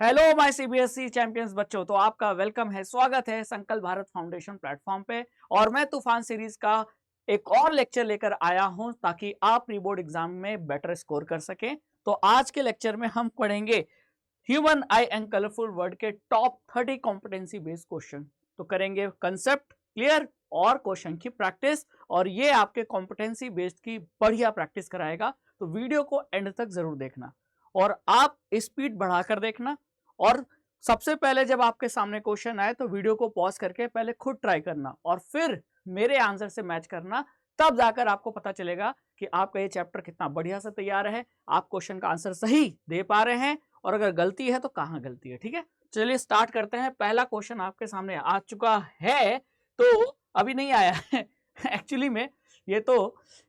Hello my CBSE champions बच्चों, तो आपका वेलकम है, स्वागत है संकल्प भारत फाउंडेशन प्लेटफॉर्म पे। और मैं तूफान सीरीज का एक और लेक्चर लेकर आया हूं ताकि आप प्री बोर्ड एग्जाम में बेटर स्कोर कर सकें। तो आज के लेक्चर में हम पढ़ेंगे human I and colourful word के टॉप 30 कॉम्पिटेंसी बेस्ड क्वेश्चन। तो करेंगे कंसेप्ट क्लियर और क्वेश्चन की प्रैक्टिस, और ये आपके कॉम्पिटेंसी बेस्ड की बढ़िया प्रैक्टिस कराएगा। तो वीडियो को एंड तक जरूर देखना और आप स्पीड बढ़ाकर देखना। और सबसे पहले जब आपके सामने क्वेश्चन आए तो वीडियो को पॉज करके पहले खुद ट्राई करना और फिर मेरे आंसर से मैच करना। तब जाकर आपको पता चलेगा कि आपका ये चैप्टर कितना बढ़िया से तैयार है, आप क्वेश्चन का आंसर सही दे पा रहे हैं, और अगर गलती है तो कहां गलती है। ठीक है, चलिए स्टार्ट करते हैं। पहला क्वेश्चन आपके सामने आ चुका है, तो अभी नहीं आया है एक्चुअली में ये तो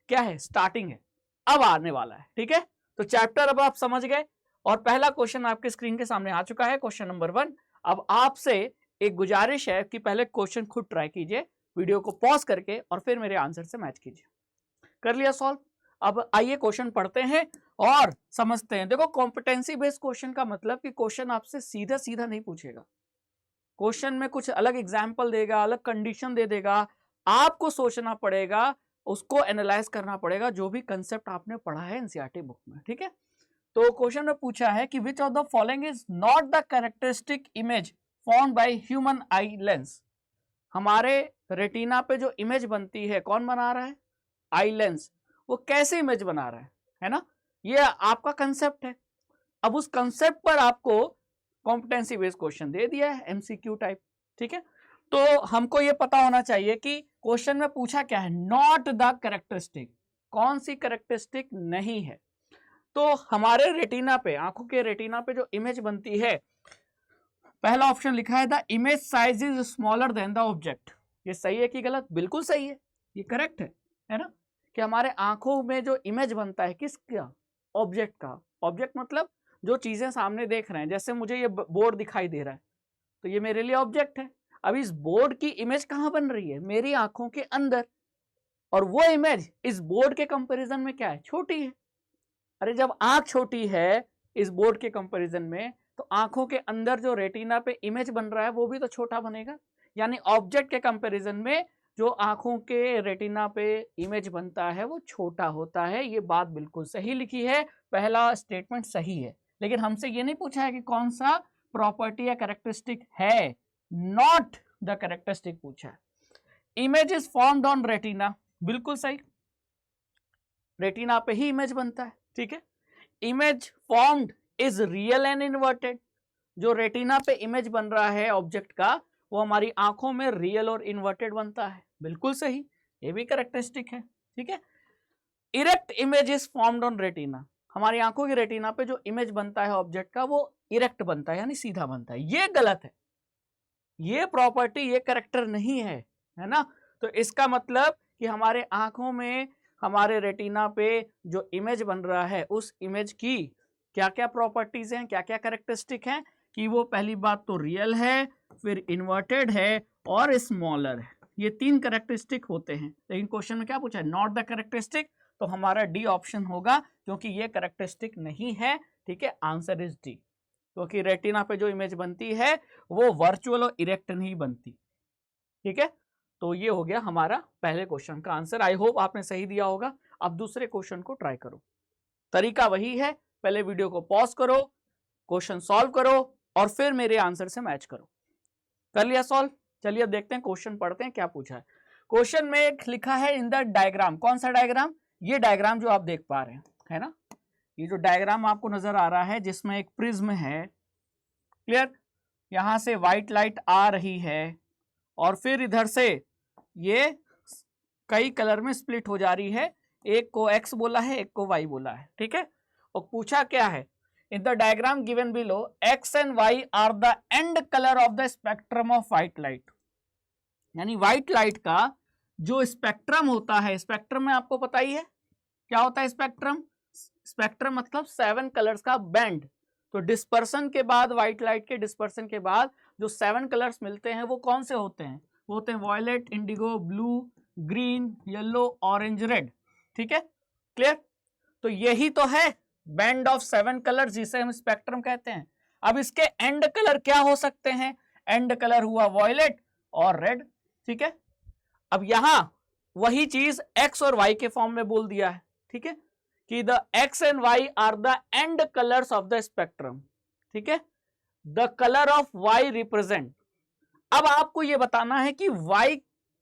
क्या है, स्टार्टिंग है, अब आने वाला है। ठीक है, तो चैप्टर अब आप समझ गए और पहला क्वेश्चन आपके स्क्रीन के सामने आ चुका है, क्वेश्चन नंबर 1। अब आपसे एक गुजारिश है कि पहले क्वेश्चन खुद ट्राई कीजिए, वीडियो को पॉज करके, और फिर मेरे आंसर से मैच कीजिए। कर लिया सॉल्व? अब आइए क्वेश्चन पढ़ते हैं और समझते हैं। देखो, कॉम्पिटेंसी बेस्ड क्वेश्चन का मतलब कि क्वेश्चन आपसे सीधा सीधा नहीं पूछेगा, क्वेश्चन में कुछ अलग एग्जाम्पल देगा, अलग कंडीशन दे देगा, आपको सोचना पड़ेगा, उसको एनालाइज करना पड़ेगा, जो भी कंसेप्ट आपने पढ़ा है एनसीईआरटी बुक में। ठीक है, तो क्वेश्चन में पूछा है कि विच of the following is not the characteristic image formed by human eye lens. हमारे रेटिना पे जो इमेज बनती है, कौन बना रहा है? Eye lens. वो कैसे इमेज बना रहा है ना, ये आपका कंसेप्ट है। अब उस कंसेप्ट पर आपको कॉम्पिटेंसी बेस्ड क्वेश्चन दे दिया है, एमसीक्यू टाइप। ठीक है, तो हमको ये पता होना चाहिए कि क्वेश्चन में पूछा क्या है, नॉट द कैरेक्टरिस्टिक, कौन सी कैरेक्टरिस्टिक नहीं है। तो हमारे रेटिना पे, आंखों के रेटिना पे जो इमेज बनती है, पहला ऑप्शन लिखा है the image size is smaller than the object. ये सही है कि गलत? बिल्कुल सही है, ये करेक्ट है ना, कि हमारे आंखों में जो इमेज बनता है किसका? ऑब्जेक्ट का। ऑब्जेक्ट मतलब जो चीजें सामने देख रहे हैं, जैसे मुझे ये बोर्ड दिखाई दे रहा है तो ये मेरे लिए ऑब्जेक्ट है। अब इस बोर्ड की इमेज कहां बन रही है? मेरी आंखों के अंदर, और वो इमेज इस बोर्ड के कंपैरिजन में क्या है? छोटी है। अरे जब आंख छोटी है इस बोर्ड के कंपैरिजन में, तो आंखों के अंदर जो रेटिना पे इमेज बन रहा है वो भी तो छोटा बनेगा। यानी ऑब्जेक्ट के कंपैरिजन में जो आंखों के रेटिना पे इमेज बनता है वो छोटा होता है। ये बात बिल्कुल सही लिखी है, पहला स्टेटमेंट सही है। लेकिन हमसे ये नहीं पूछा है कि कौन सा प्रॉपर्टी या कैरेक्टरिस्टिक है, नॉट द कैरेक्टरिस्टिक पूछा है। Image is formed on retina, बिल्कुल सही, रेटिना पे ही इमेज बनता है। ठीक है, image formed is real and inverted, जो रेटिना पे इमेज बन रहा है ऑब्जेक्ट का वो हमारी आंखों में रियल और इन्वर्टेड बनता है, बिल्कुल सही, ये भी कैरेक्टरिस्टिक है। ठीक है, erect image is formed on retina, हमारी आंखों की रेटिना पे जो इमेज बनता है ऑब्जेक्ट का वो इरेक्ट बनता है, यानी सीधा बनता है। ये गलत है, ये प्रॉपर्टी, ये कैरेक्टर नहीं है ना। तो इसका मतलब कि हमारे आंखों में, हमारे रेटिना पे जो इमेज बन रहा है उस इमेज की क्या क्या प्रॉपर्टीज हैं, क्या क्या कैरेक्टरिस्टिक हैं, कि वो पहली बात तो रियल है, फिर इन्वर्टेड है और स्मॉलर है। ये 3 कैरेक्टरिस्टिक होते हैं। लेकिन क्वेश्चन में क्या पूछा है? नॉट द कैरेक्टरिस्टिक, तो हमारा डी ऑप्शन होगा, क्योंकि ये कैरेक्टरिस्टिक नहीं है। ठीक है, आंसर इज डी, क्योंकि रेटिना पे जो इमेज बनती है वो वर्चुअल और इरेक्ट नहीं बनती। ठीक है, तो ये हो गया हमारा पहले क्वेश्चन का आंसर। आई होप आपने सही दिया होगा। अब दूसरे क्वेश्चन को ट्राई करो, तरीका वही है, पहले वीडियो को पॉज करो, क्वेश्चन सॉल्व करो और फिर मेरे आंसर से मैच करो। कर लिया सॉल्व? चलिए अब देखते हैं, क्वेश्चन पढ़ते हैं क्या पूछा है। क्वेश्चन में एक लिखा है इन द डायग्राम, कौन सा डायग्राम? ये डायग्राम जो आप देख पा रहे हैं, है ना, ये जो डायग्राम आपको नजर आ रहा है जिसमें एक प्रिज्म है, क्लियर, यहां से व्हाइट लाइट आ रही है और फिर इधर से ये कई कलर में स्प्लिट हो जा रही है, एक को एक्स बोला है, एक को वाई बोला है। ठीक है, और पूछा क्या है, in the diagram given below X and Y are the end colour of the spectrum of white light. यानी व्हाइट लाइट का जो स्पेक्ट्रम होता है, स्पेक्ट्रम में आपको पता ही है क्या होता है स्पेक्ट्रम? स्पेक्ट्रम मतलब 7 कलर्स का बैंड। तो डिस्पर्सन के बाद, व्हाइट लाइट के डिस्पर्सन के बाद जो 7 कलर्स मिलते हैं वो कौन से होते हैं? वो होते हैं violet, indigo, blue, green, yellow, orange, red. ठीक है, क्लियर? तो यही तो है बैंड ऑफ 7 कलर्स जिसे हम स्पेक्ट्रम कहते हैं। अब इसके एंड कलर क्या हो सकते हैं? एंड कलर हुआ वॉयलेट और रेड, ठीक है। अब यहां वही चीज एक्स और वाई के फॉर्म में बोल दिया है, ठीक है, कि the X and Y are the end colours of the spectrum, ठीक है। The colour of Y represent, अब आपको यह बताना है कि वाई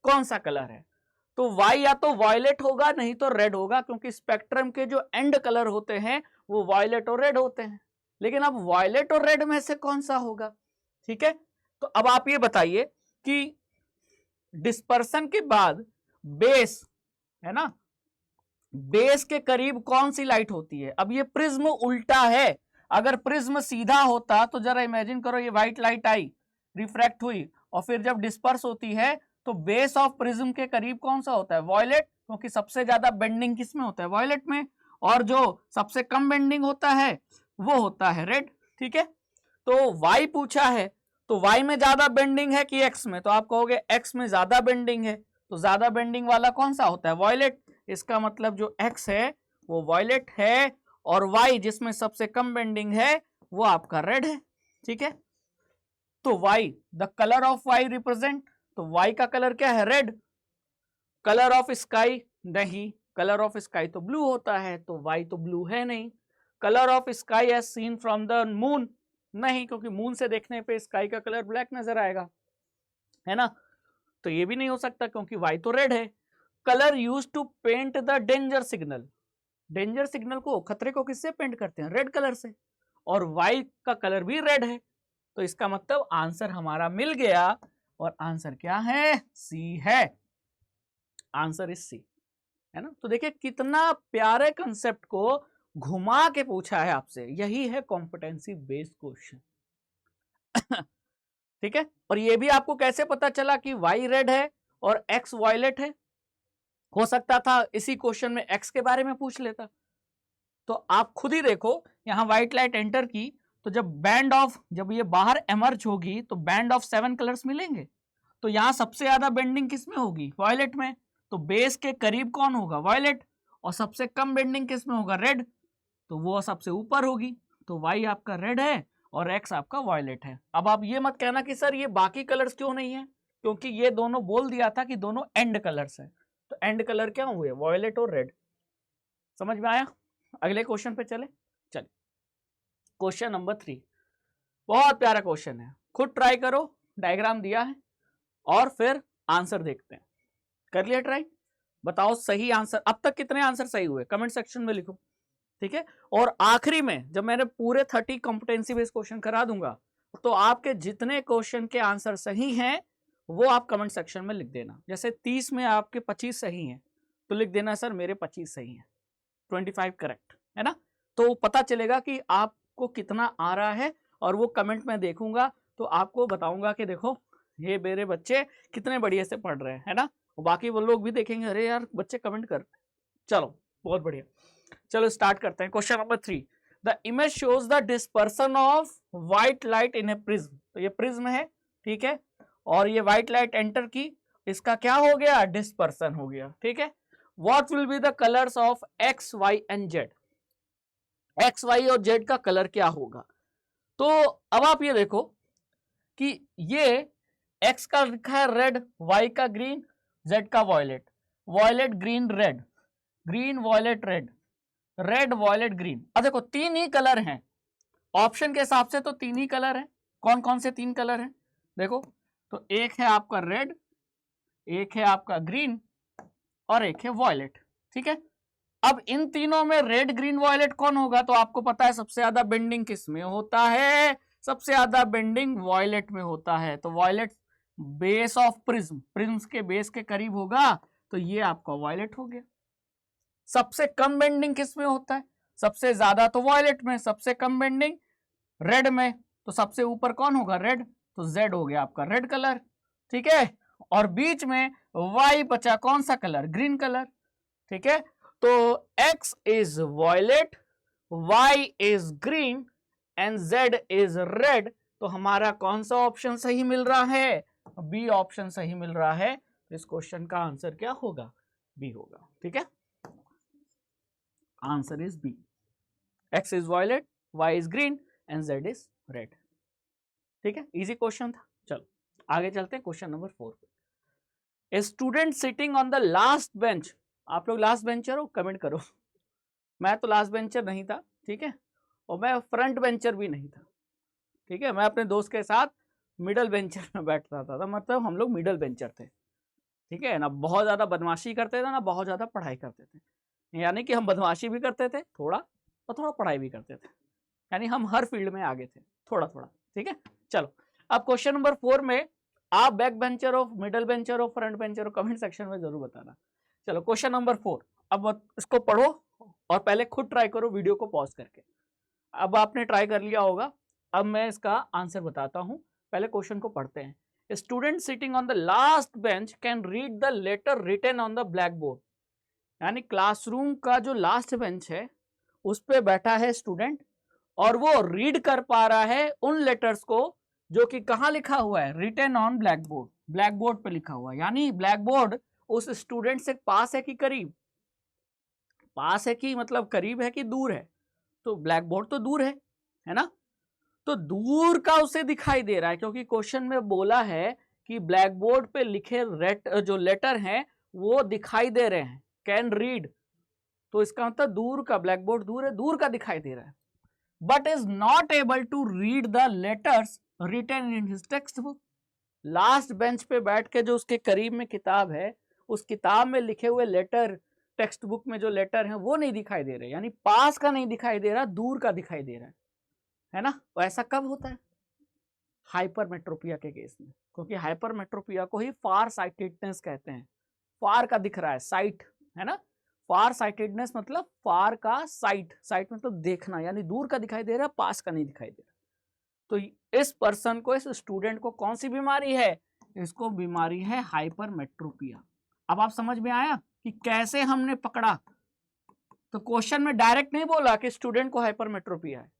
कौन सा कलर है। तो वाई या तो वॉयलेट होगा नहीं तो रेड होगा, क्योंकि स्पेक्ट्रम के जो एंड कलर होते हैं वो वॉयलेट और रेड होते हैं। लेकिन अब वॉयलेट और रेड में से कौन सा होगा, ठीक है। तो अब आप ये बताइए कि डिस्पर्सन के बाद बेस है ना, बेस के करीब कौन सी लाइट होती है। अब ये प्रिज्म उल्टा है, अगर प्रिज्म सीधा होता तो जरा इमेजिन करो, ये व्हाइट लाइट आई, रिफ्रैक्ट हुई, और फिर जब डिस्पर्स होती है तो बेस ऑफ प्रिज्म के करीब कौन सा होता है? वॉयलेट, क्योंकि सबसे ज्यादा बेंडिंग किसमें होता है? वॉयलेट में। और जो सबसे कम बेंडिंग होता है वो होता है रेड, ठीक है। तो वाई पूछा है, तो वाई में ज्यादा बेंडिंग है कि एक्स में? तो आप कहोगे एक्स में ज्यादा बेंडिंग है, तो ज्यादा बेंडिंग वाला कौन सा होता है? वॉयलेट। इसका मतलब जो एक्स है वो वॉयलेट है, और वाई जिसमें सबसे कम बेंडिंग है वो आपका रेड है, ठीक है। तो Y, the colour of Y represent, तो वाई का कलर क्या है? रेड। कलर ऑफ स्काई, नहीं, कलर ऑफ स्काई तो ब्लू होता है, तो वाई तो ब्लू है नहीं। Colour of sky as seen from the moon, नहीं, क्योंकि मून से देखने पे स्काई का कलर ब्लैक नजर आएगा, है ना। तो ये भी नहीं हो सकता क्योंकि वाई तो रेड है। Colour use to paint the danger signal, danger signal को, खतरे को किससे पेंट करते हैं? रेड कलर से, और वाई का कलर भी रेड है। तो इसका मतलब आंसर हमारा मिल गया, और आंसर क्या है? सी है, आंसर इज सी, है ना। तो देखिए कितना प्यारे कंसेप्ट को घुमा के पूछा है आपसे, यही है कॉम्पिटेंसी बेस्ड क्वेश्चन। ठीक है। और ये भी आपको कैसे पता चला कि वाई रेड है और एक्स वॉयलेट है? हो सकता था इसी क्वेश्चन में एक्स के बारे में पूछ लेता। तो आप खुद ही देखो, यहां व्हाइट लाइट एंटर की तो जब ये बाहर एमर्ज होगी तो बैंड ऑफ 7 कलर्स मिलेंगे। तो यहां सबसे ज्यादा बेंडिंग किस में होगी? वॉयलेट में। तो बेस के करीब कौन होगा? वॉयलेट। और सबसे कम बेंडिंग किस में होगा? रेड। तो वो सबसे ऊपर होगी। तो वाई आपका रेड है और एक्स आपका वॉयलेट है। अब आप ये मत कहना कि सर ये बाकी कलर्स क्यों नहीं है, क्योंकि ये दोनों बोल दिया था कि दोनों एंड कलर्स है। तो एंड कलर क्या हुए? वॉयलेट और रेड। समझ में आया? अगले क्वेश्चन पे चले। क्वेश्चन नंबर 3, बहुत प्यारा क्वेश्चन है, खुद ट्राई करो, डायग्राम दिया है और फिर आंसर देखते हैं। कर लिया ट्राई? बताओ सही आंसर, अब तक कितने आंसर सही हुए कमेंट सेक्शन में लिखो, ठीक है। और आखिरी में जब मैंने पूरे 30 कॉम्पिटेंसी बेस्ड क्वेश्चन करा दूंगा तो आपके जितने क्वेश्चन के आंसर सही हैं वो आप कमेंट सेक्शन में लिख देना। जैसे 30 में आपके 25 सही हैं तो लिख देना सर मेरे 25 सही हैं, 25 करेक्ट, है ना। तो पता चलेगा कि आपको कितना आ रहा है, और वो कमेंट में देखूंगा तो आपको बताऊंगा कि देखो ये मेरे बच्चे कितने बढ़िया से पढ़ रहे हैं, है ना। बाकी वो लोग भी देखेंगे, अरे यार बच्चे कमेंट कर। चलो बहुत बढ़िया, चलो स्टार्ट करते हैं। Question number 3, the image shows the dispersion of white light in A prism. तो ये प्रिज्म है, ठीक है, और ये व्हाइट लाइट एंटर की, इसका क्या हो गया? डिस्पर्सन हो गया, ठीक है। What will be the colours of X Y and Z, X Y और जेड का कलर क्या होगा? तो अब आप ये देखो कि ये एक्स का लिखा है रेड, वाई का ग्रीन, जेड का violet, violet green red, green violet red, red violet green. अब देखो 3 ही कलर हैं ऑप्शन के हिसाब से, तो 3 ही कलर हैं। कौन कौन से 3 कलर हैं? देखो, तो एक है आपका रेड, एक है आपका ग्रीन, और एक है वॉयलेट, ठीक है। अब इन तीनों में रेड ग्रीन वॉयलेट कौन होगा? तो आपको पता है सबसे ज्यादा बेंडिंग किस में होता है? सबसे ज्यादा बेंडिंग वॉयलेट में होता है। तो violet base of prism, prism के बेस के करीब होगा, तो ये आपका वॉयलेट हो गया। सबसे कम बेंडिंग किस में होता है? सबसे ज्यादा तो वॉयलेट में, सबसे कम बेंडिंग रेड में, तो सबसे ऊपर कौन होगा? रेड। तो जेड हो गया आपका रेड कलर, ठीक है। और बीच में वाई बचा कौन सा कलर? ग्रीन कलर, ठीक है। तो x is violet, y is green and z is red. तो हमारा कौन सा ऑप्शन सही मिल रहा है? बी ऑप्शन सही मिल रहा है। इस क्वेश्चन का आंसर क्या होगा? बी होगा, ठीक है। Answer is B, x is violet, y is green and z is red. ठीक है, इजी क्वेश्चन था। चलो आगे चलते हैं क्वेश्चन नंबर 4 पे। A student sitting on the last bench, आप लोग लास्ट बेंचर हो, कमेंट करो। मैं तो लास्ट बेंचर नहीं था, ठीक है, और मैं फ्रंट बेंचर भी नहीं था, ठीक है, मैं अपने दोस्त के साथ मिडल बेंचर में बैठता था, मतलब हम लोग मिडल बेंचर थे, ठीक है ना। बहुत ज़्यादा बदमाशी करते थे ना, बहुत ज़्यादा पढ़ाई करते थे, यानी कि हम बदमाशी भी करते थे थोड़ा, और थोड़ा पढ़ाई भी करते थे, यानी हम हर फील्ड में आगे थे थोड़ा थोड़ा, ठीक है। चलो अब क्वेश्चन नंबर 4 में आप बैक बेंचर हो, मिडल बेंचर हो, फ्रंट बेंचर हो, कमेंट सेक्शन में जरूर बताना। चलो क्वेश्चन नंबर 4, अब इसको पढ़ो और पहले खुद ट्राई करो वीडियो को पॉज करके। अब आपने ट्राई कर लिया होगा, अब मैं इसका आंसर बताता हूं, पहले क्वेश्चन को पढ़ते हैं। Student sitting on the last bench can read the letter written on the black board, यानी क्लासरूम का जो लास्ट बेंच है उस पे बैठा है स्टूडेंट, और वो रीड कर पा रहा है उन लेटर्स को जो कि कहाँ लिखा हुआ है, written on black board, black board पे लिखा हुआ है। यानी ब्लैक बोर्ड उस स्टूडेंट से पास है कि करीब, पास है कि मतलब करीब है कि दूर है, तो ब्लैक बोर्ड तो दूर है ना, तो दूर का उसे दिखाई दे रहा है, क्योंकि क्वेश्चन में बोला है कि ब्लैक बोर्ड पे लिखे जो लेटर हैं वो दिखाई दे रहे हैं, कैन रीड, तो इसका मतलब दूर का, ब्लैक बोर्ड दूर है, दूर का दिखाई दे रहा है, but is not able to read the letters written in his text book. Last bench पे बैठ के जो उसके करीब में किताब है, उस किताब में लिखे हुए लेटर, टेक्स्ट बुक में जो लेटर हैं वो नहीं दिखाई दे रहे, यानी पास का नहीं दिखाई दे रहा, दूर का दिखाई दे रहा है ना। तो ऐसा कब होता है, हाइपरमेट्रोपिया के केस में, क्योंकि हाइपरमेट्रोपिया को ही फार साइटेडनेस कहते हैं, फार का दिख रहा है, साइट है ना, फार साइटेडनेस मतलब फार का साइट, साइट मतलब देखना, यानी दूर का दिखाई दे रहा है, पास का नहीं दिखाई दे रहा। तो इस पर्सन को, इस स्टूडेंट को कौन सी बीमारी है, इसको बीमारी है हाइपरमेट्रोपिया। अब आप समझ में आया कि कैसे हमने पकड़ा, तो क्वेश्चन में डायरेक्ट नहीं बोला कि स्टूडेंट को हाइपरमेट्रोपिया है,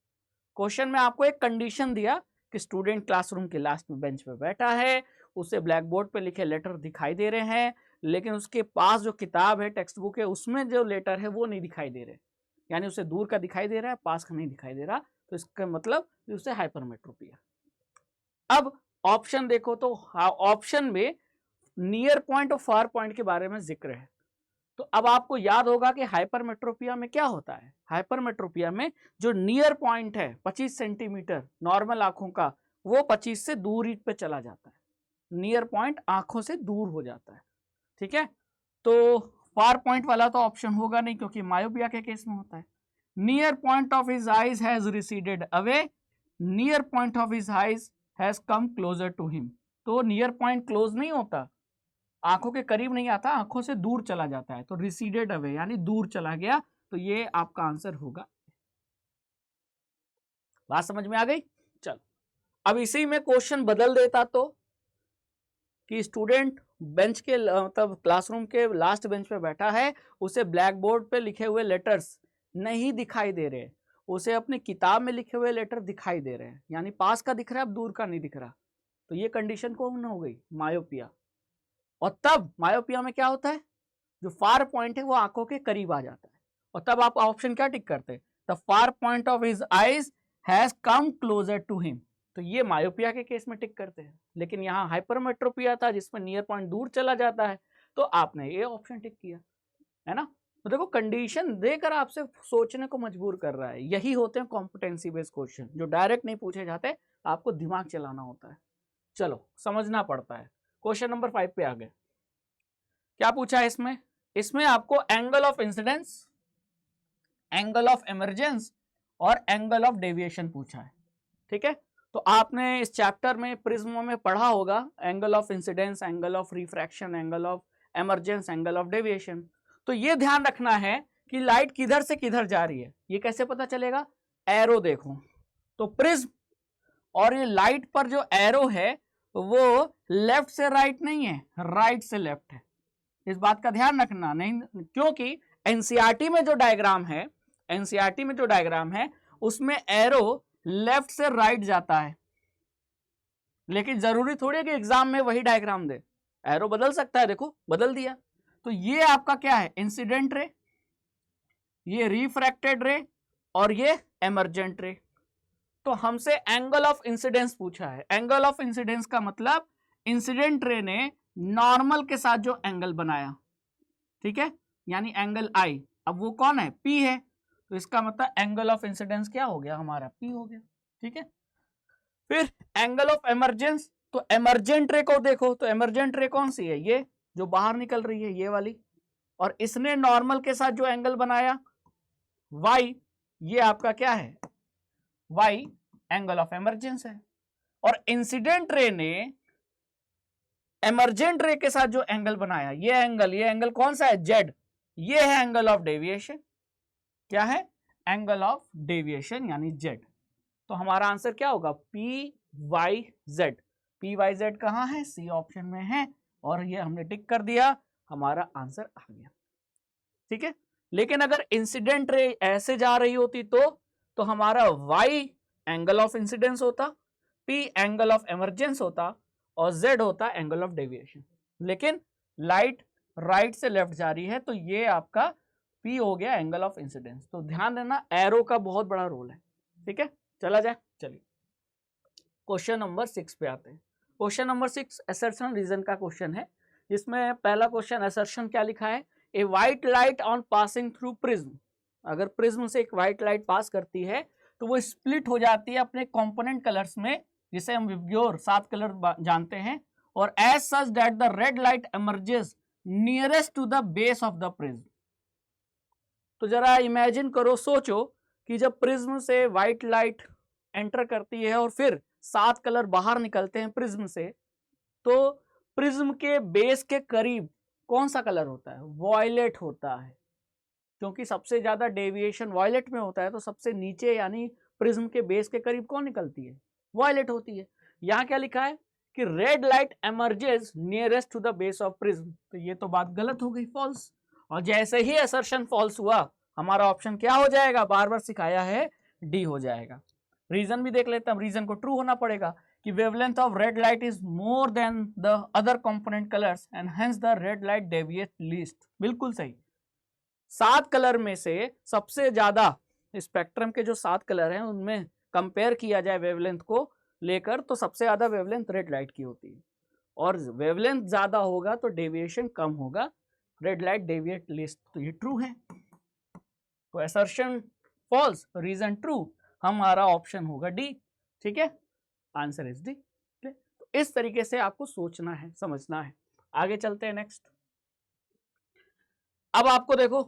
क्वेश्चन में आपको एक कंडीशन दिया कि स्टूडेंट क्लासरूम के लास्ट में बेंच पे बैठा है, उसे ब्लैक बोर्ड पे लिखे लेटर दिखाई दे रहे हैं, लेकिन उसके पास जो किताब है, टेक्स्ट बुक है, उसमें जो लेटर है वो नहीं दिखाई दे रहे, यानी उसे दूर का दिखाई दे रहा है, पास का नहीं दिखाई दे रहा, तो इसका मतलब उसे हाइपरमेट्रोपिया। अब ऑप्शन देखो, तो ऑप्शन में नियर पॉइंट और फार पॉइंट के बारे में जिक्र है, तो अब आपको याद होगा कि हाइपरमेट्रोपिया में क्या होता है, हाइपरमेट्रोपिया में जो नियर पॉइंट है 25 सेंटीमीटर नॉर्मल आंखों का, वो 25 से दूरी पे चला जाता है, नियर पॉइंट आंखों से दूर हो जाता है, ठीक है। तो फार पॉइंट वाला तो ऑप्शन होगा नहीं, क्योंकि मायोपिया के केस में होता है। Near point of his eyes has receded away, near point of his eyes has come closer to him, तो नियर पॉइंट क्लोज नहीं होता, आंखों के करीब नहीं आता, आंखों से दूर चला जाता है, तो रिसीडेड अवे यानी दूर चला गया, तो ये आपका आंसर होगा। बात समझ में आ गई। चलो अब इसी में क्वेश्चन बदल देता, तो कि स्टूडेंट बेंच के मतलब क्लासरूम के लास्ट बेंच पे बैठा है, उसे ब्लैक बोर्ड पे लिखे हुए लेटर्स नहीं दिखाई दे रहे, उसे अपनी किताब में लिखे हुए लेटर दिखाई दे रहे हैं, यानी पास का दिख रहा है, अब दूर का नहीं दिख रहा, तो ये कंडीशन कौन हो गई, मायोपिया। और तब मायोपिया में क्या होता है, जो फार पॉइंट है वो आंखों के करीब आ जाता है, और तब आप ऑप्शन क्या टिक करते हैं, the far point of his eyes has come closer to him, तो ये मायोपिया के केस में टिक करते हैं। लेकिन यहाँ हाइपरमेट्रोपिया था जिसमें नियर पॉइंट दूर चला जाता है, तो आपने ये ऑप्शन टिक किया, है ना। तो देखो कंडीशन देकर आपसे सोचने को मजबूर कर रहा है, यही होते हैं कॉम्पिटेंसी बेस्ड क्वेश्चन, जो डायरेक्ट नहीं पूछे जाते, आपको दिमाग चलाना होता है, चलो समझना पड़ता है। क्वेश्चन नंबर 5 पे आ गए, क्या पूछा है इसमें, इसमें आपको angle of incidence, angle of emergence और एंगल ऑफ डेविएशन पूछा है, ठीक है। तो आपने इस चैप्टर में प्रिज्म में पढ़ा होगा angle of incidence, angle of refraction, angle of emergence, angle of deviation. तो ये ध्यान रखना है कि लाइट किधर से किधर जा रही है, ये कैसे पता चलेगा, एरो देखो, तो प्रिज्म और ये लाइट पर जो एरो है वो लेफ्ट से राइट नहीं है, राइट से लेफ्ट है, इस बात का ध्यान रखना, नहीं क्योंकि एनसीईआरटी में जो डायग्राम है, एनसीईआरटी में जो डायग्राम है उसमें एरो लेफ्ट से राइट जाता है, लेकिन जरूरी थोड़ी है कि एग्जाम में वही डायग्राम दे, एरो बदल सकता है, देखो बदल दिया। तो ये आपका क्या है, इंसिडेंट रे, ये रिफ्रैक्टेड रे और ये एमरजेंट रे। तो हमसे एंगल ऑफ इंसिडेंस पूछा है। एंगल ऑफ इंसिडेंस का मतलब इंसिडेंट रे ने नॉर्मल के साथ जो एंगल बनाया, ठीक है, यानी एंगल आई, अब वो कौन है, पी है, तो इसका मतलब एंगल ऑफ इंसिडेंस क्या हो गया हमारा, पी हो गया, ठीक है। फिर एंगल ऑफ एमर्जेंस, तो एमर्जेंट रे को देखो, तो एमर्जेंट रे कौन सी है, ये जो बाहर निकल रही है, ये वाली, और इसने नॉर्मल के साथ जो एंगल बनाया वाई, ये आपका क्या है, वाई एंगल ऑफ एमर्जेंस है। और इंसिडेंट रे ने एमर्जेंट रे के साथ जो एंगल बनाया, ये एंगल कौन सा है, जेड, ये है एंगल ऑफ डेविएशन, क्या है, एंगल ऑफ डेविएशन यानी जेड। तो हमारा आंसर क्या होगा, P Y Z. P Y Z कहाँ है, सी ऑप्शन में है, और ये हमने टिक कर दिया, हमारा आंसर आ गया, ठीक है। लेकिन अगर इंसिडेंट रे ऐसे जा रही होती तो हमारा वाई एंगल ऑफ इंसिडेंस होता, पी एंगल ऑफ एमर्जेंस होता, और जेड होता एंगल ऑफ डेविएशन। लेकिन लाइट राइट से लेफ्ट जा रही है, तो ये आपका पी हो गया एंगल ऑफ इंसिडेंस। तो ध्यान देना, एरो का बहुत बड़ा रोल है, ठीक है। चला जाए, चलिए क्वेश्चन नंबर 6 पे आते हैं। क्वेश्चन नंबर 6 असर्शन रीजन का क्वेश्चन है, जिसमें पहला क्वेश्चन असर्शन क्या लिखा है, a white light on passing through prism, अगर प्रिज्म से एक व्हाइट लाइट पास करती है तो वो स्प्लिट हो जाती है अपने कंपोनेंट कलर्स में, जिसे हम विब्ग्योर 7 कलर जानते हैं, और as such that the red light emerges nearest to the base of the prism. तो जरा इमेजिन करो, सोचो कि जब प्रिज्म से व्हाइट लाइट एंटर करती है और फिर 7 कलर बाहर निकलते हैं प्रिज्म से, तो प्रिज्म के बेस के करीब कौन सा कलर होता है, वॉयलेट होता है, क्योंकि सबसे ज्यादा डेविएशन वॉयलेट में होता है, तो सबसे नीचे यानी प्रिज्म के बेस के करीब कौन निकलती है, वॉयलेट होती है। यहाँ क्या लिखा है कि red light emerges nearest to the base of prism, तो ये तो बात गलत हो गई, फॉल्स। और जैसे ही असर्शन फॉल्स हुआ, हमारा ऑप्शन क्या हो जाएगा, बार बार सिखाया है, डी हो जाएगा। रीजन भी देख लेते हैं, रीजन को ट्रू होना पड़ेगा कि wavelength of red light is more than the other component colours and hence the red light deviate least, बिल्कुल सही। 7 कलर में से सबसे ज्यादा स्पेक्ट्रम के जो 7 कलर हैं उनमें कंपेयर किया जाए वेवलेंथ को लेकर, तो सबसे ज्यादा वेवलेंथ रेड लाइट की होती है, और वेवलेंथ ज्यादा होगा तो डेविएशन कम होगा, रेड लाइट डेविएट लीस्ट, तो ये ट्रू है। तो असर्शन फॉल्स, रीजन ट्रू, हमारा ऑप्शन होगा डी, ठीक है, आंसर इज डी। तो इस तरीके से आपको सोचना है, समझना है। आगे चलते हैं नेक्स्ट। अब आपको देखो,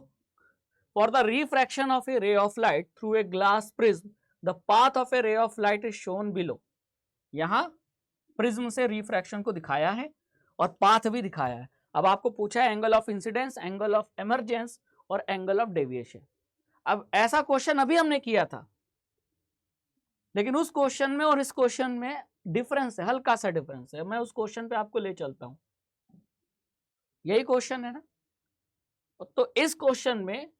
for the refraction of A ray of light through a glass prism the path of A ray of light is shown below. यहां प्रिज्म से रिफ्रैक्शन को दिखाया है और पाथ भी दिखाया है। अब आपको पूछा है angle of incidence, angle of emergence और एंगल ऑफ डेविएशन। अब ऐसा क्वेश्चन अभी हमने किया था, लेकिन उस क्वेश्चन में और इस क्वेश्चन में डिफरेंस है, हल्का सा डिफरेंस है। मैं उस क्वेश्चन पे आपको ले चलता हूं, यही क्वेश्चन है ना। तो इस क्वेश्चन में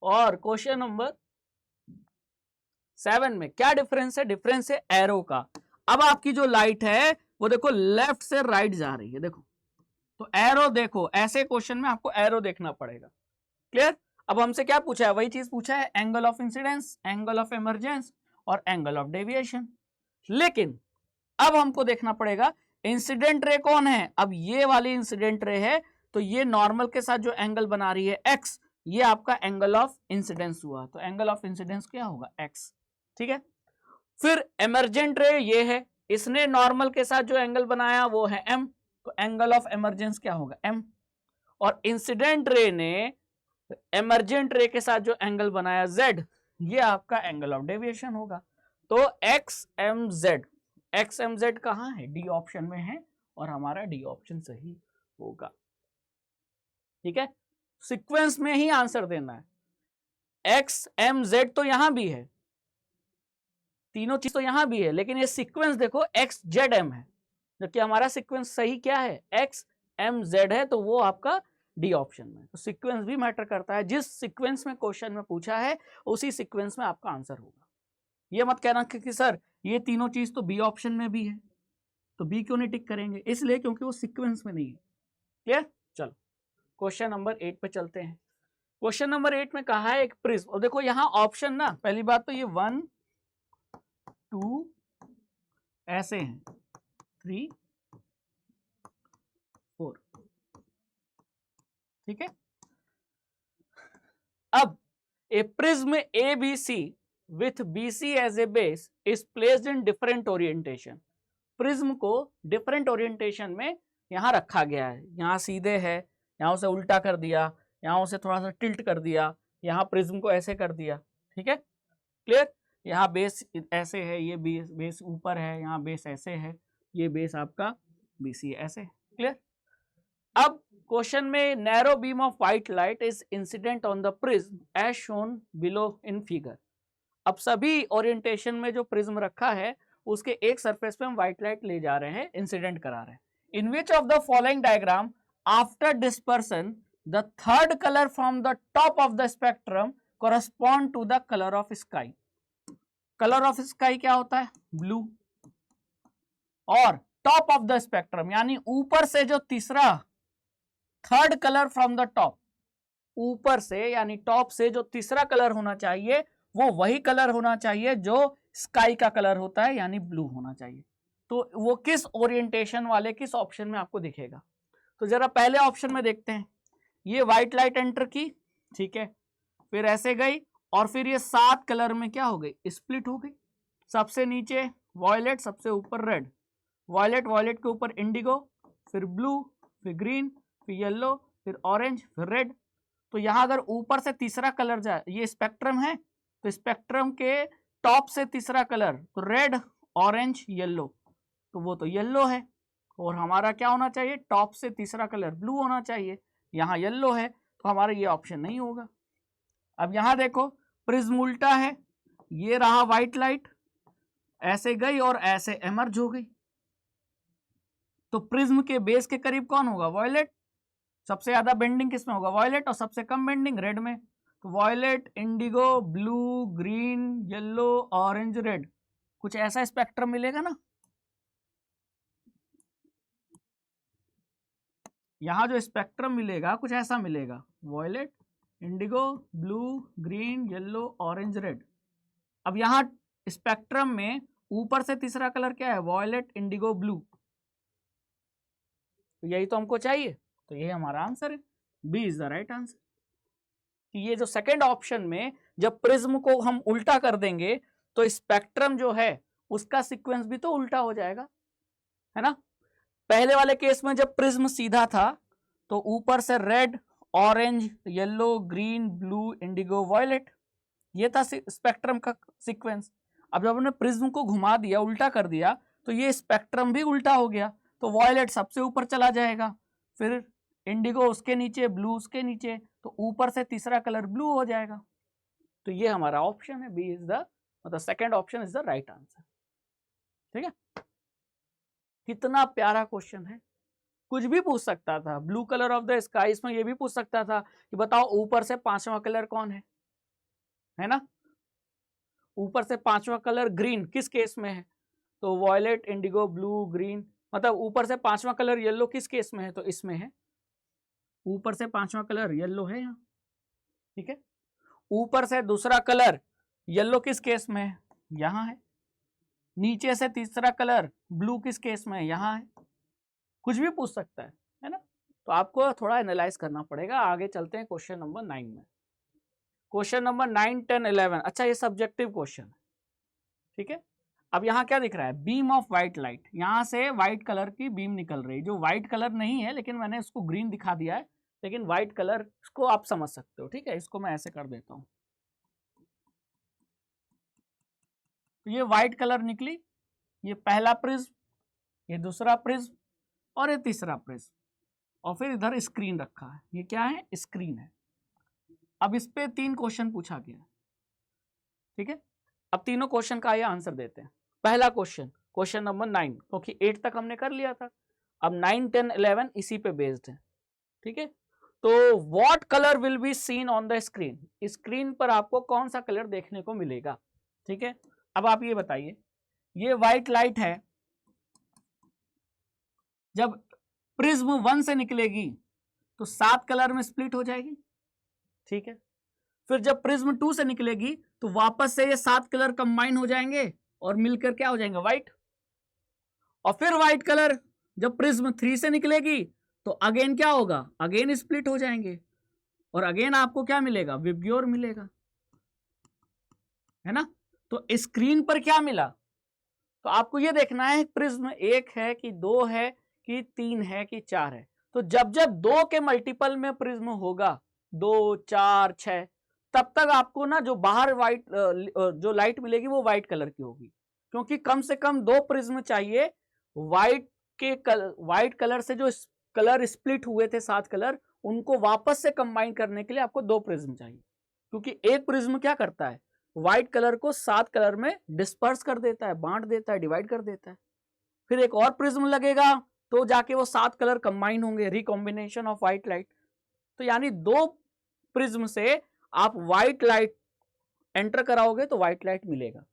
और क्वेश्चन नंबर 7 में क्या डिफरेंस है, डिफरेंस है एरो का। अब आपकी जो लाइट है वो देखो लेफ्ट से राइट जा रही है, देखो, तो एरो देखो, ऐसे क्वेश्चन में आपको एरो देखना पड़ेगा, क्लियर। अब हमसे क्या पूछा है, वही चीज पूछा है, angle of incidence, angle of emergence और एंगल ऑफ डेविएशन। लेकिन अब हमको देखना पड़ेगा इंसिडेंट रे कौन है। अब ये वाली इंसिडेंट रे है, तो ये नॉर्मल के साथ जो एंगल बना रही है एक्स, ये आपका एंगल ऑफ इंसिडेंस हुआ, तो एंगल ऑफ इंसिडेंस क्या होगा, एक्स, ठीक है। फिर एमर्जेंट रे ये है, इसने नॉर्मल के साथ जो एंगल बनाया वो है एम, तो एंगल ऑफ एमर्जेंस क्या होगा, एम। और इंसिडेंट रे ने एमर्जेंट रे के साथ जो एंगल बनाया जेड, ये आपका एंगल ऑफ डेविएशन होगा। तो X M Z, X M Z कहाँ है, डी ऑप्शन में है, और हमारा डी ऑप्शन सही होगा, ठीक है। सीक्वेंस में ही आंसर देना है। एक्स एम जेड तो यहां भी है, तीनों चीज तो यहां भी है, लेकिन ये सीक्वेंस देखो एक्स जेड एम है, जबकि हमारा सीक्वेंस सही क्या है, एक्स एम जेड है, तो वो आपका डी ऑप्शन में। तो सीक्वेंस भी मैटर करता है, जिस सीक्वेंस में क्वेश्चन में पूछा है उसी सीक्वेंस में आपका आंसर होगा। ये मत कहना कि सर ये तीनों चीज तो बी ऑप्शन में भी है, तो बी क्यों नहीं टिक करेंगे, इसलिए क्योंकि वो सीक्वेंस में नहीं है, क्लियर। चलो क्वेश्चन नंबर 8 पे चलते हैं। क्वेश्चन नंबर 8 में कहा है एक प्रिज्म, और देखो यहाँ ऑप्शन ना, पहली बात तो ये 1 2 ऐसे हैं, 3 4, ठीक है। अब a prism ABC with BC as a base is placed in different orientation. Prism को डिफरेंट ओरिएंटेशन में यहां रखा गया है, यहां सीधे है, यहां उसे उल्टा कर दिया, यहां उसे थोड़ा सा टिल्ट कर दिया, यहां प्रिज्म को ऐसे कर दिया, ठीक है, क्लियर। यहाँ बेस ऐसे है, ये बेस ऊपर है, यहाँ बेस ऐसे है, ये बेस आपका BC ऐसे, क्लियर। अब क्वेश्चन में narrow beam of white light is incident on the prism as shown below in figure. अब सभी ओरिएंटेशन में जो प्रिज्म रखा है उसके एक सरफेस पे हम व्हाइट लाइट ले जा रहे हैं, इंसिडेंट करा रहे हैं। In which of the following diagram after dispersion the third colour from the top of the spectrum correspond to the colour of sky. Colour of sky क्या होता है? ब्लू। और टॉप ऑफ द स्पेक्ट्रम यानी ऊपर से जो तीसरा, third colour from the top, ऊपर से यानी टॉप से जो तीसरा कलर होना चाहिए वो वही कलर होना चाहिए जो स्काई का कलर होता है, यानी ब्लू होना चाहिए। तो वो किस ओरिएंटेशन वाले किस ऑप्शन में आपको दिखेगा? तो जरा पहले ऑप्शन में देखते हैं। ये व्हाइट लाइट एंटर की, ठीक है, फिर ऐसे गई और फिर ये 7 कलर में क्या हो गई? स्प्लिट हो गई। सबसे नीचे वॉयलेट, सबसे ऊपर रेड, वॉयलेट, वॉयलेट के ऊपर इंडिगो, फिर ब्लू, फिर ग्रीन, फिर येलो, फिर ऑरेंज, फिर रेड। तो यहां अगर ऊपर से तीसरा कलर जाए, ये स्पेक्ट्रम है, तो स्पेक्ट्रम के टॉप से तीसरा कलर तो रेड, ऑरेंज, येलो, तो वो तो येलो है। और हमारा क्या होना चाहिए? टॉप से तीसरा कलर ब्लू होना चाहिए। यहाँ येलो है तो हमारा ये ऑप्शन नहीं होगा। अब यहां देखो, प्रिज्म उल्टा है, ये रहा व्हाइट लाइट, ऐसे गई और ऐसे एमर्ज हो गई। तो प्रिज्म के बेस के करीब कौन होगा? वॉयलेट। सबसे ज्यादा बेंडिंग किसमें होगा? वॉयलेट। और सबसे कम बेंडिंग रेड में। तो violet, indigo, blue, green, yellow, orange, red, कुछ ऐसा स्पेक्ट्रम मिलेगा ना। यहां जो स्पेक्ट्रम मिलेगा कुछ ऐसा मिलेगा, violet, indigo, blue, green, yellow, orange, red. अब यहां स्पेक्ट्रम में ऊपर से तीसरा कलर क्या है? Violet, indigo, blue. तो यही तो हमको चाहिए, तो ये हमारा आंसर है, B is the right answer. ये जो सेकंड ऑप्शन में जब प्रिज्म को हम उल्टा कर देंगे तो स्पेक्ट्रम जो है उसका सीक्वेंस भी तो उल्टा हो जाएगा, है ना। पहले वाले केस में जब प्रिज्म सीधा था तो ऊपर से red, orange, yellow, green, blue, indigo, violet, ये था स्पेक्ट्रम का सीक्वेंस। अब जब हमने प्रिज्म को घुमा दिया, उल्टा कर दिया, तो ये स्पेक्ट्रम भी उल्टा हो गया। तो वॉयलेट सबसे ऊपर चला जाएगा, फिर इंडिगो उसके नीचे, ब्लू उसके नीचे, तो ऊपर से तीसरा कलर ब्लू हो जाएगा। तो ये हमारा ऑप्शन है, बी इज द, मतलब second option is the right answer. ठीक है, कितना प्यारा क्वेश्चन है, कुछ भी पूछ सकता था। Blue colour of the sky, इसमें ये भी पूछ सकता था कि बताओ ऊपर से 5वां कलर कौन है ना। ऊपर से 5वां कलर ग्रीन किस केस में है? तो वॉयलेट, इंडिगो, ब्लू, ग्रीन। मतलब ऊपर से 5वां कलर येलो किस केस में है? तो इसमें है, ऊपर से 5वां कलर येलो है यहाँ, ठीक है। ऊपर से दूसरा कलर येलो किस केस में है? यहाँ है। नीचे से तीसरा कलर ब्लू किस केस में है? यहाँ है। कुछ भी पूछ सकता है ना। तो आपको थोड़ा एनालाइज करना पड़ेगा। आगे चलते हैं क्वेश्चन नंबर 9 में। क्वेश्चन नंबर 9, 10, 11, अच्छा ये सब्जेक्टिव क्वेश्चन है, ठीक है। अब यहाँ क्या दिख रहा है? बीम ऑफ व्हाइट लाइट, यहाँ से व्हाइट कलर की बीम निकल रही है, जो व्हाइट कलर नहीं है लेकिन मैंने इसको ग्रीन दिखा दिया है, लेकिन व्हाइट कलर इसको आप समझ सकते हो, ठीक है। इसको मैं ऐसे कर देता हूँ, तो ये व्हाइट कलर निकली, ये पहला प्रिज्म, ये दूसरा प्रिज्म और ये तीसरा प्रिज्म, और फिर इधर स्क्रीन रखा है। ये क्या है? स्क्रीन है। अब इस पे 3 क्वेश्चन पूछा गया, ठीक है। अब तीनों क्वेश्चन का ये आंसर देते हैं। पहला क्वेश्चन, क्वेश्चन नंबर 9, क्योंकि 8 तक हमने कर लिया था, अब 9, 10, 11 इसी पे बेस्ड है, ठीक है। तो what colour will be seen on the screen, screen पर आपको कौन सा कलर देखने को मिलेगा, ठीक है। अब आप ये बताइए, ये व्हाइट लाइट है, जब प्रिज्म 1 से निकलेगी तो 7 कलर में स्प्लिट हो जाएगी, ठीक है। फिर जब प्रिज्म 2 से निकलेगी तो वापस से ये 7 कलर कंबाइन हो जाएंगे और मिलकर क्या हो जाएंगे, व्हाइट। और फिर व्हाइट कलर जब प्रिज्म 3 से निकलेगी तो अगेन क्या होगा, अगेन स्प्लिट हो जाएंगे और अगेन आपको क्या मिलेगा, विबग्योर मिलेगा, है ना। तो स्क्रीन पर क्या मिला, तो आपको ये देखना है प्रिज्म 1 है कि 2 है कि 3 है कि 4 है। तो जब जब 2 के मल्टीपल में प्रिज्म होगा, 2, 4, 6, तब तक आपको ना जो बाहर व्हाइट जो लाइट मिलेगी वो व्हाइट कलर की होगी, क्योंकि कम से कम 2 प्रिज्म चाहिए व्हाइट कलर से जो कलर स्प्लिट हुए थे 7 कलर, उनको वापस से कंबाइन करने के लिए आपको 2 प्रिज्म चाहिए, क्योंकि एक प्रिज्म क्या करता है, व्हाइट कलर को 7 कलर में डिस्पर्स कर देता है, बांट देता है, डिवाइड कर देता है। फिर एक और प्रिज्म लगेगा तो जाके वो 7 कलर कंबाइन होंगे, रिकॉम्बिनेशन ऑफ व्हाइट लाइट। तो यानी 2 प्रिज्म से आप व्हाइट लाइट एंटर कराओगे तो व्हाइट लाइट मिलेगा।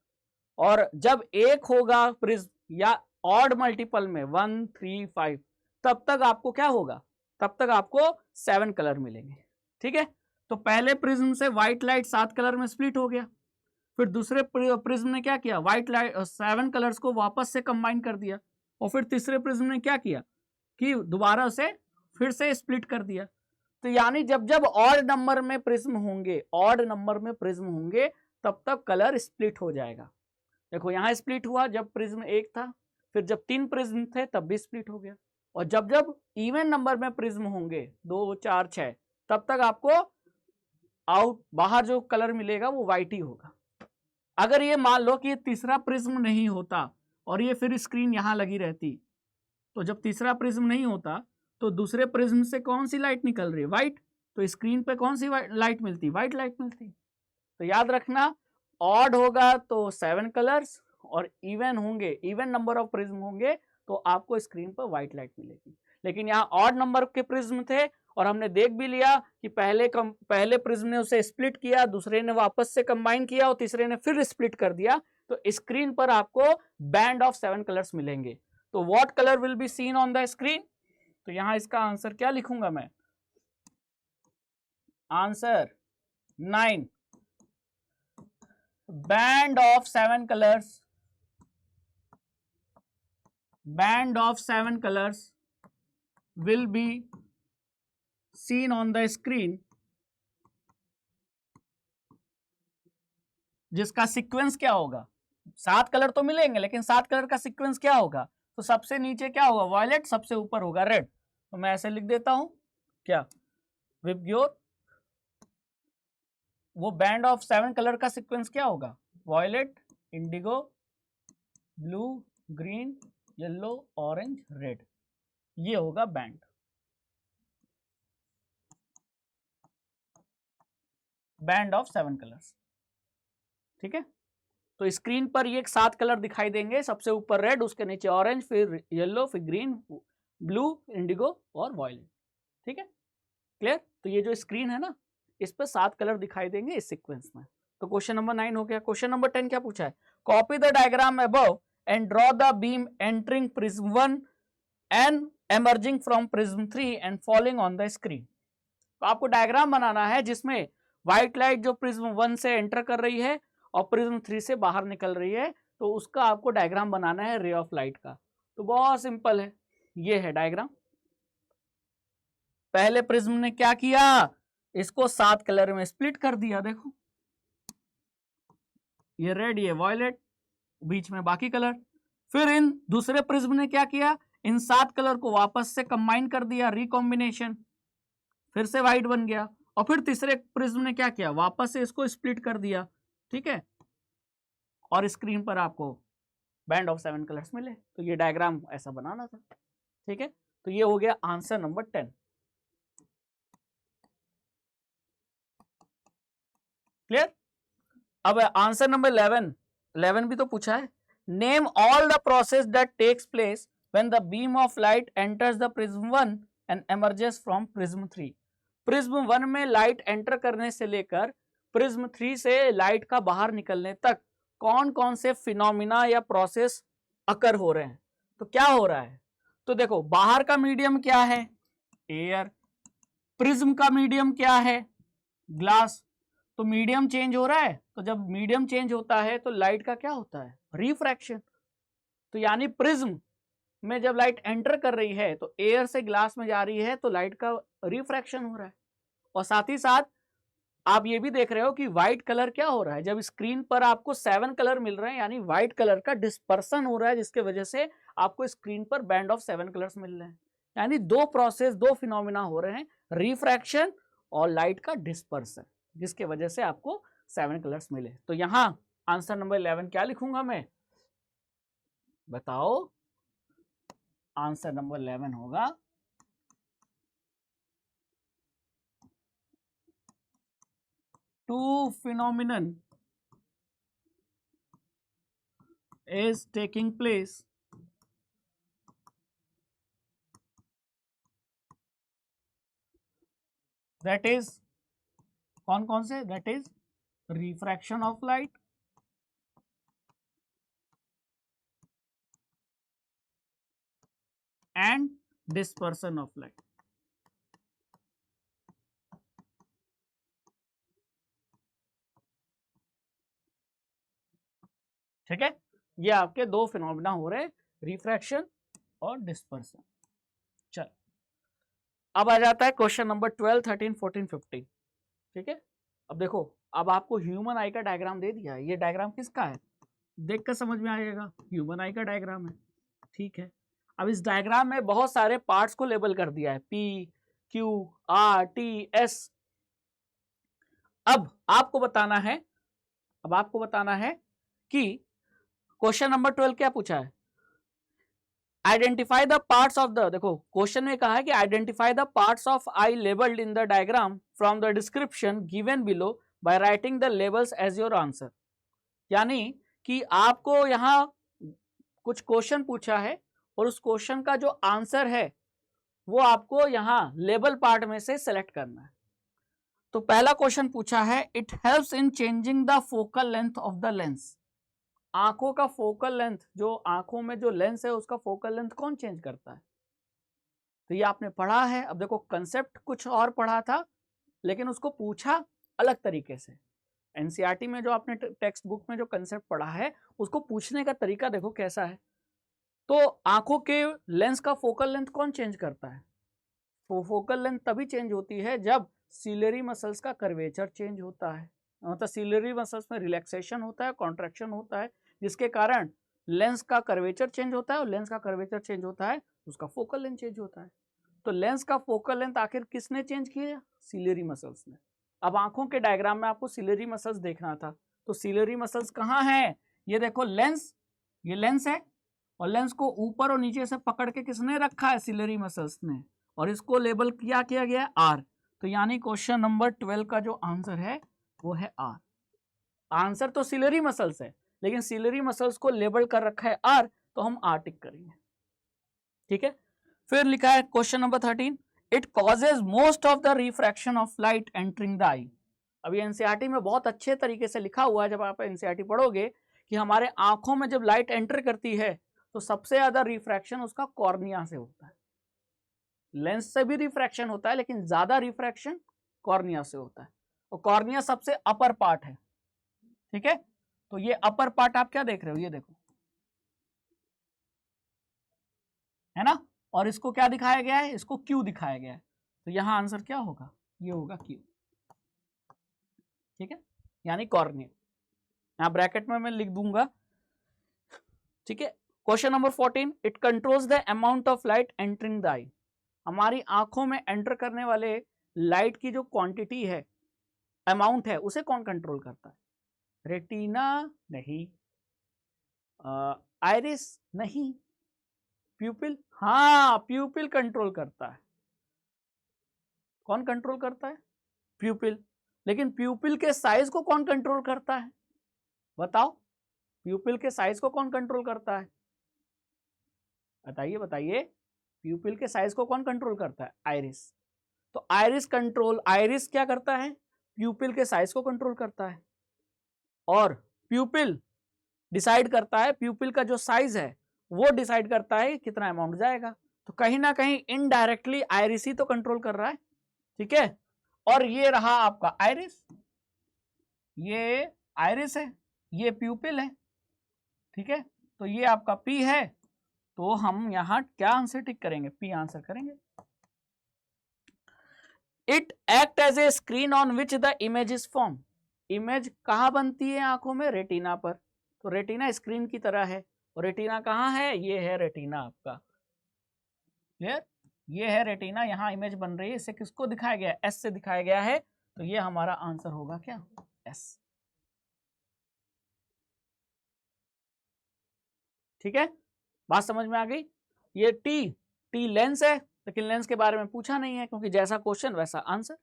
और जब एक होगा प्रिज्म या ऑड मल्टीपल में 1, 3, 5, तब तक आपको क्या होगा, तब तक आपको 7 कलर मिलेंगे। ठीक है, तो पहले प्रिज्म से व्हाइट लाइट 7 कलर में स्प्लिट हो गया, फिर दूसरे प्रिज्म ने क्या किया, व्हाइट लाइट 7 कलर्स को वापस से कंबाइन कर दिया, और फिर तीसरे प्रिज्म ने क्या किया कि दोबारा से फिर से स्प्लिट कर दिया। तो यानी जब जब ऑड नंबर में प्रिज्म होंगे, ऑड नंबर में प्रिज्म होंगे, तब तक कलर स्प्लिट हो जाएगा। देखो यहां स्प्लिट हुआ जब प्रिज्म 1 था, फिर जब 3 प्रिज्म थे तब भी स्प्लिट हो गया, और जब जब इवन नंबर में प्रिज्म होंगे 2, 4, 6, तब तक आपको आउट बाहर जो कलर मिलेगा वो व्हाइट ही होगा। अगर ये मान लो कि ये तीसरा प्रिज्म नहीं होता और ये फिर स्क्रीन यहां लगी रहती, तो जब तीसरा प्रिज्म नहीं होता तो दूसरे प्रिज्म से कौन सी लाइट निकल रही है, व्हाइट, तो स्क्रीन पे कौन सी लाइट मिलती, व्हाइट लाइट मिलती। तो याद रखना, ऑड होगा तो 7 कलर्स, और इवन होंगे, इवन नंबर ऑफ प्रिज्म होंगे तो आपको स्क्रीन पर व्हाइट लाइट मिलेगी। लेकिन यहाँ ऑड नंबर के प्रिज्म थे और हमने देख भी लिया कि पहले प्रिज्म ने उसे स्प्लिट किया, दूसरे ने वापस से कंबाइन किया और तीसरे ने फिर स्प्लिट कर दिया, तो स्क्रीन पर आपको बैंड ऑफ 7 कलर्स मिलेंगे। तो what colour will be seen on the screen, तो यहां इसका आंसर क्या लिखूंगा मैं, answer 9, band of 7 colors, band of 7 colors will be seen on the screen, जिसका सीक्वेंस क्या होगा, 7 कलर तो मिलेंगे लेकिन 7 कलर का सीक्वेंस क्या होगा, तो सबसे नीचे क्या होगा, वायलेट, सबसे ऊपर होगा रेड। तो मैं ऐसे लिख देता हूं क्या, विबग्योर, वो बैंड ऑफ 7 कलर का सीक्वेंस क्या होगा, violet, indigo, blue, green, yellow, orange, red, ये होगा बैंड। बैंड ऑफ 7 कलर्स, ठीक है। तो स्क्रीन पर ये 7 कलर दिखाई देंगे, सबसे ऊपर रेड, उसके नीचे ऑरेंज, फिर येलो, फिर ग्रीन, ब्लू, इंडिगो और वायलेट। ठीक है, क्लियर। तो ये जो स्क्रीन है ना, इस पर 7 कलर दिखाई देंगे इस सीक्वेंस में। तो क्वेश्चन नंबर 9 हो गया। क्वेश्चन नंबर 10 क्या पूछा है, copy the diagram above and draw the beam entering prism 1 and emerging from prism 3 and falling on the screen. तो आपको डायग्राम बनाना है जिसमें व्हाइट लाइट जो प्रिज्म 1 से एंटर कर रही है और प्रिज्म 3 से बाहर निकल रही है, तो उसका आपको डायग्राम बनाना है रे ऑफ लाइट का। तो बहुत सिंपल है, ये है डायग्राम। पहले प्रिज्म ने क्या किया, इसको 7 कलर में स्प्लिट कर दिया, देखो ये रेड, ये वॉयलेट, बीच में बाकी कलर। फिर इन दूसरे प्रिज्म ने क्या किया, इन 7 कलर को वापस से कंबाइन कर दिया, रिकॉम्बिनेशन, फिर से व्हाइट बन गया। और फिर तीसरे प्रिज्म ने क्या किया, वापस से इसको स्प्लिट कर दिया, ठीक है, और स्क्रीन पर आपको बैंड ऑफ 7 कलर्स मिले। तो ये डायग्राम ऐसा बनाना था, ठीक है। तो ये हो गया आंसर नंबर 10। क्लियर। अब आंसर नंबर 11 भी तो पूछा है, name all the process that takes place when the beam of light enters the prism 1 and emerges from prism 3। Prism 1 में लाइट एंटर करने से लेकर प्रिज्म 3 से लाइट का बाहर निकलने तक कौन कौन से फिनोमिना या प्रोसेस अकर हो रहे हैं। तो क्या हो रहा है, तो देखो बाहर का मीडियम क्या है, एयर, प्रिज्म का मीडियम क्या है, ग्लास। तो मीडियम चेंज हो रहा है, तो जब मीडियम चेंज होता है तो लाइट का क्या होता है, रिफ्रैक्शन। तो यानी प्रिज्म में जब लाइट एंटर कर रही है तो एयर से ग्लास में जा रही है तो लाइट का रिफ्रैक्शन हो रहा है। और साथ ही साथ आप ये भी देख रहे हो कि व्हाइट कलर क्या हो रहा है, जब स्क्रीन पर आपको 7 कलर मिल रहे हैं यानी व्हाइट कलर का डिस्पर्सन हो रहा है, जिसके वजह से आपको स्क्रीन पर बैंड ऑफ 7 कलर्स मिल रहे हैं। यानी दो प्रोसेस, दो फिनोमिना हो रहे हैं, रिफ्रैक्शन और लाइट का डिस्पर्सन, जिसके वजह से आपको 7 कलर्स मिले। तो यहां आंसर नंबर 11 क्या लिखूंगा मैं, बताओ। आंसर नंबर 11 होगा two phenomenon is taking place that is कौन कौन से, that is refraction of light and dispersion of light। ठीक है, ये आपके दो फिनोमिना हो रहे, रिफ्रैक्शन और डिस्पर्सन। चल अब आ जाता है क्वेश्चन नंबर 12, 13, 14, 15। ठीक है, अब देखो, अब आपको ह्यूमन आई का डायग्राम दे दिया है। ये डायग्राम किसका है, देख कर समझ में आएगा, ह्यूमन आई का डायग्राम है। ठीक है, अब इस डायग्राम में बहुत सारे पार्ट्स को लेबल कर दिया है, P, Q, R, T, S। अब आपको बताना है, कि क्वेश्चन नंबर 12 क्या पूछा है, identify the parts of the, देखो क्वेश्चन में कहा है कि identify the parts of eye labelled in the diagram from the description given below by writing the labels as your answer. यानी कि आपको यहां कुछ क्वेश्चन पूछा है और उस क्वेश्चन का जो आंसर है वो आपको यहां लेबल पार्ट में से सेलेक्ट करना है। तो पहला क्वेश्चन पूछा है, it helps in changing the focal length of the lens. आंखों का फोकल लेंथ, जो आंखों में जो लेंस है उसका फोकल लेंथ कौन चेंज करता है, तो ये आपने पढ़ा है। अब देखो, कंसेप्ट कुछ और पढ़ा था लेकिन उसको पूछा अलग तरीके से। एनसीईआरटी में जो आपने टेक्स्ट बुक में जो कंसेप्ट पढ़ा है उसको पूछने का तरीका देखो कैसा है। तो आंखों के लेंस का फोकल लेंथ कौन चेंज करता है, तो फोकल लेंथ तभी चेंज होती है जब सिलेरी मसल्स का कर्वेचर चेंज होता है, मतलब सिलेरी मसल्स में रिलैक्सेशन होता है, कॉन्ट्रैक्शन होता है, जिसके कारण लेंस का कर्वेचर चेंज होता है, और लेंस का कर्वेचर चेंज होता है उसका फोकल लेंथ चेंज होता है। तो लेंस का फोकल लेंथ आखिर किसने चेंज किया, सिलेरी मसल्स ने। अब आंखों के डायग्राम में आपको सिलेरी मसल्स देखना था, तो सिलेरी मसल्स कहाँ है, ये देखो लेंस, ये लेंस है, और लेंस को ऊपर और नीचे से पकड़ के किसने रखा है, सिलेरी मसल्स ने, और इसको लेबल किया गया है आर। तो यानी क्वेश्चन नंबर 12 का जो आंसर है वो है आर। आंसर तो सिलेरी मसल्स है लेकिन सिलेरी मसल्स को लेबल कर रखा है आर, तो हम आर टिक करेंगे। ठीक है, फिर लिखा है question number 13, it causes most of the refraction of light entering the eye. अभी एनसीईआरटी में बहुत अच्छे तरीके से लिखा हुआ है, जब आप एनसीईआरटी पढ़ोगे कि हमारे आंखों में जब लाइट एंटर करती है तो सबसे ज्यादा रिफ्रैक्शन उसका कॉर्निया से होता है। लेंस से भी रिफ्रैक्शन होता है लेकिन ज्यादा रिफ्रैक्शन कॉर्निया से होता है, और कॉर्निया सबसे अपर पार्ट है। ठीक है, तो ये अपर पार्ट आप क्या देख रहे हो, ये देखो, है ना, और इसको क्या दिखाया गया है, इसको क्यू दिखाया गया है। तो यहां आंसर क्या होगा, ये होगा क्यू। ठीक है, यानी कॉर्निया, यहां ब्रैकेट में मैं लिख दूंगा। ठीक है, question number 14, it controls the amount of light entering the eye. हमारी आंखों में एंटर करने वाले लाइट की जो क्वांटिटी है, अमाउंट है, उसे कौन कंट्रोल करता है, रेटिना नहीं, आइरिस नहीं, प्यूपिल, हाँ प्यूपिल कंट्रोल करता है। कौन कंट्रोल करता है, प्यूपिल। लेकिन प्यूपिल के साइज को कौन कंट्रोल करता है, बताओ, प्यूपिल के साइज को कौन कंट्रोल करता है, बताइए बताइए, प्यूपिल के साइज को कौन कंट्रोल करता है, आइरिस। तो आइरिस क्या करता है, प्यूपिल के साइज को कंट्रोल करता है, और प्यूपिल डिसाइड करता है, प्यूपिल का जो साइज है वो डिसाइड करता है कितना अमाउंट जाएगा। तो कहीं ना कहीं इनडायरेक्टली आइरिस ही तो कंट्रोल कर रहा है। ठीक है, और ये रहा आपका आइरिस, ये आइरिस है, ये प्यूपिल है। ठीक है, तो ये आपका P है, तो हम यहां क्या आंसर टिक करेंगे? P आंसर करेंगे। It act as a screen on which the image is form. Image कहाँ बनती है आंखों में? रेटिना पर। तो रेटिना स्क्रीन की तरह है, और रेटिना कहाँ है? ये है रेटिना आपका। क्लियर? ये है रेटिना, यहाँ इमेज बन रही है। इसे किसको दिखाया गया है? एस से दिखाया गया है, तो ये हमारा आंसर होगा क्या? एस। ठीक है, बात समझ में आ गई? ये टी लेंस है, लेकिन लेंस के बारे में पूछा नहीं है, क्योंकि जैसा क्वेश्चन वैसा आंसर।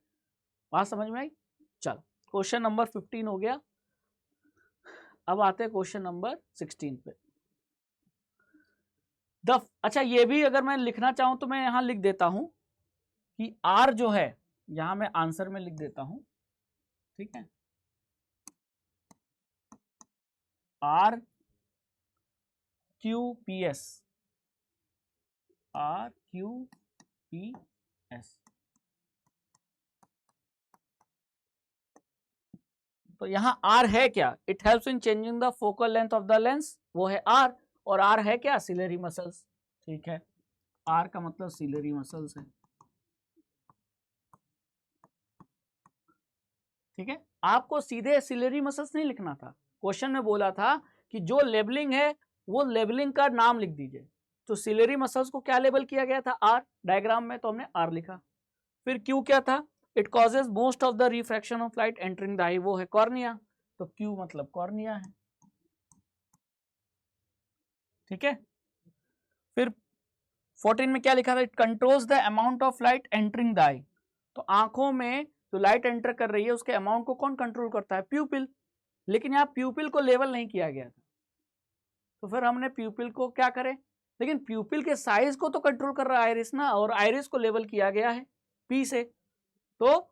बात समझ में आई? चलो, क्वेश्चन नंबर 15 हो गया। अब आते हैं क्वेश्चन नंबर 16 पे। अच्छा, ये भी अगर मैं लिखना चाहूं तो मैं यहां लिख देता हूं कि आर जो है, यहां मैं आंसर में लिख देता हूं। ठीक है, R Q P S, R Q P S. तो यहां आर है क्या? It helps in changing the focal length of the lens, वो है आर। और आर है क्या? Ciliary muscles. ठीक है, आर का मतलब सिलेरी मसल्स है। ठीक है, आपको सीधे सिलेरी मसल्स नहीं लिखना था। क्वेश्चन में बोला था कि जो लेबलिंग है वो लेबलिंग का नाम लिख दीजिए। तो सिलेरी मसल्स को क्या लेबल किया गया था? आर, डायग्राम में, तो हमने आर लिखा। फिर क्यू क्या था? It causes most of the refraction of light entering the eye, वो है कॉर्निया, तो क्यू मतलब कॉर्निया है। ठीक है, फिर 14 में क्या लिखा था? It controls the amount of light entering the eye. तो आंखों में जो लाइट एंटर कर रही है उसके अमाउंट को कौन कंट्रोल करता है? प्यूपिल। लेकिन यहाँ प्यूपिल को लेवल नहीं किया गया था, तो फिर हमने प्यूपिल को क्या करें? लेकिन प्यूपिल के साइज को तो कंट्रोल कर रहा है आइरिस ना, और आइरिस को लेवल किया गया है पी से, तो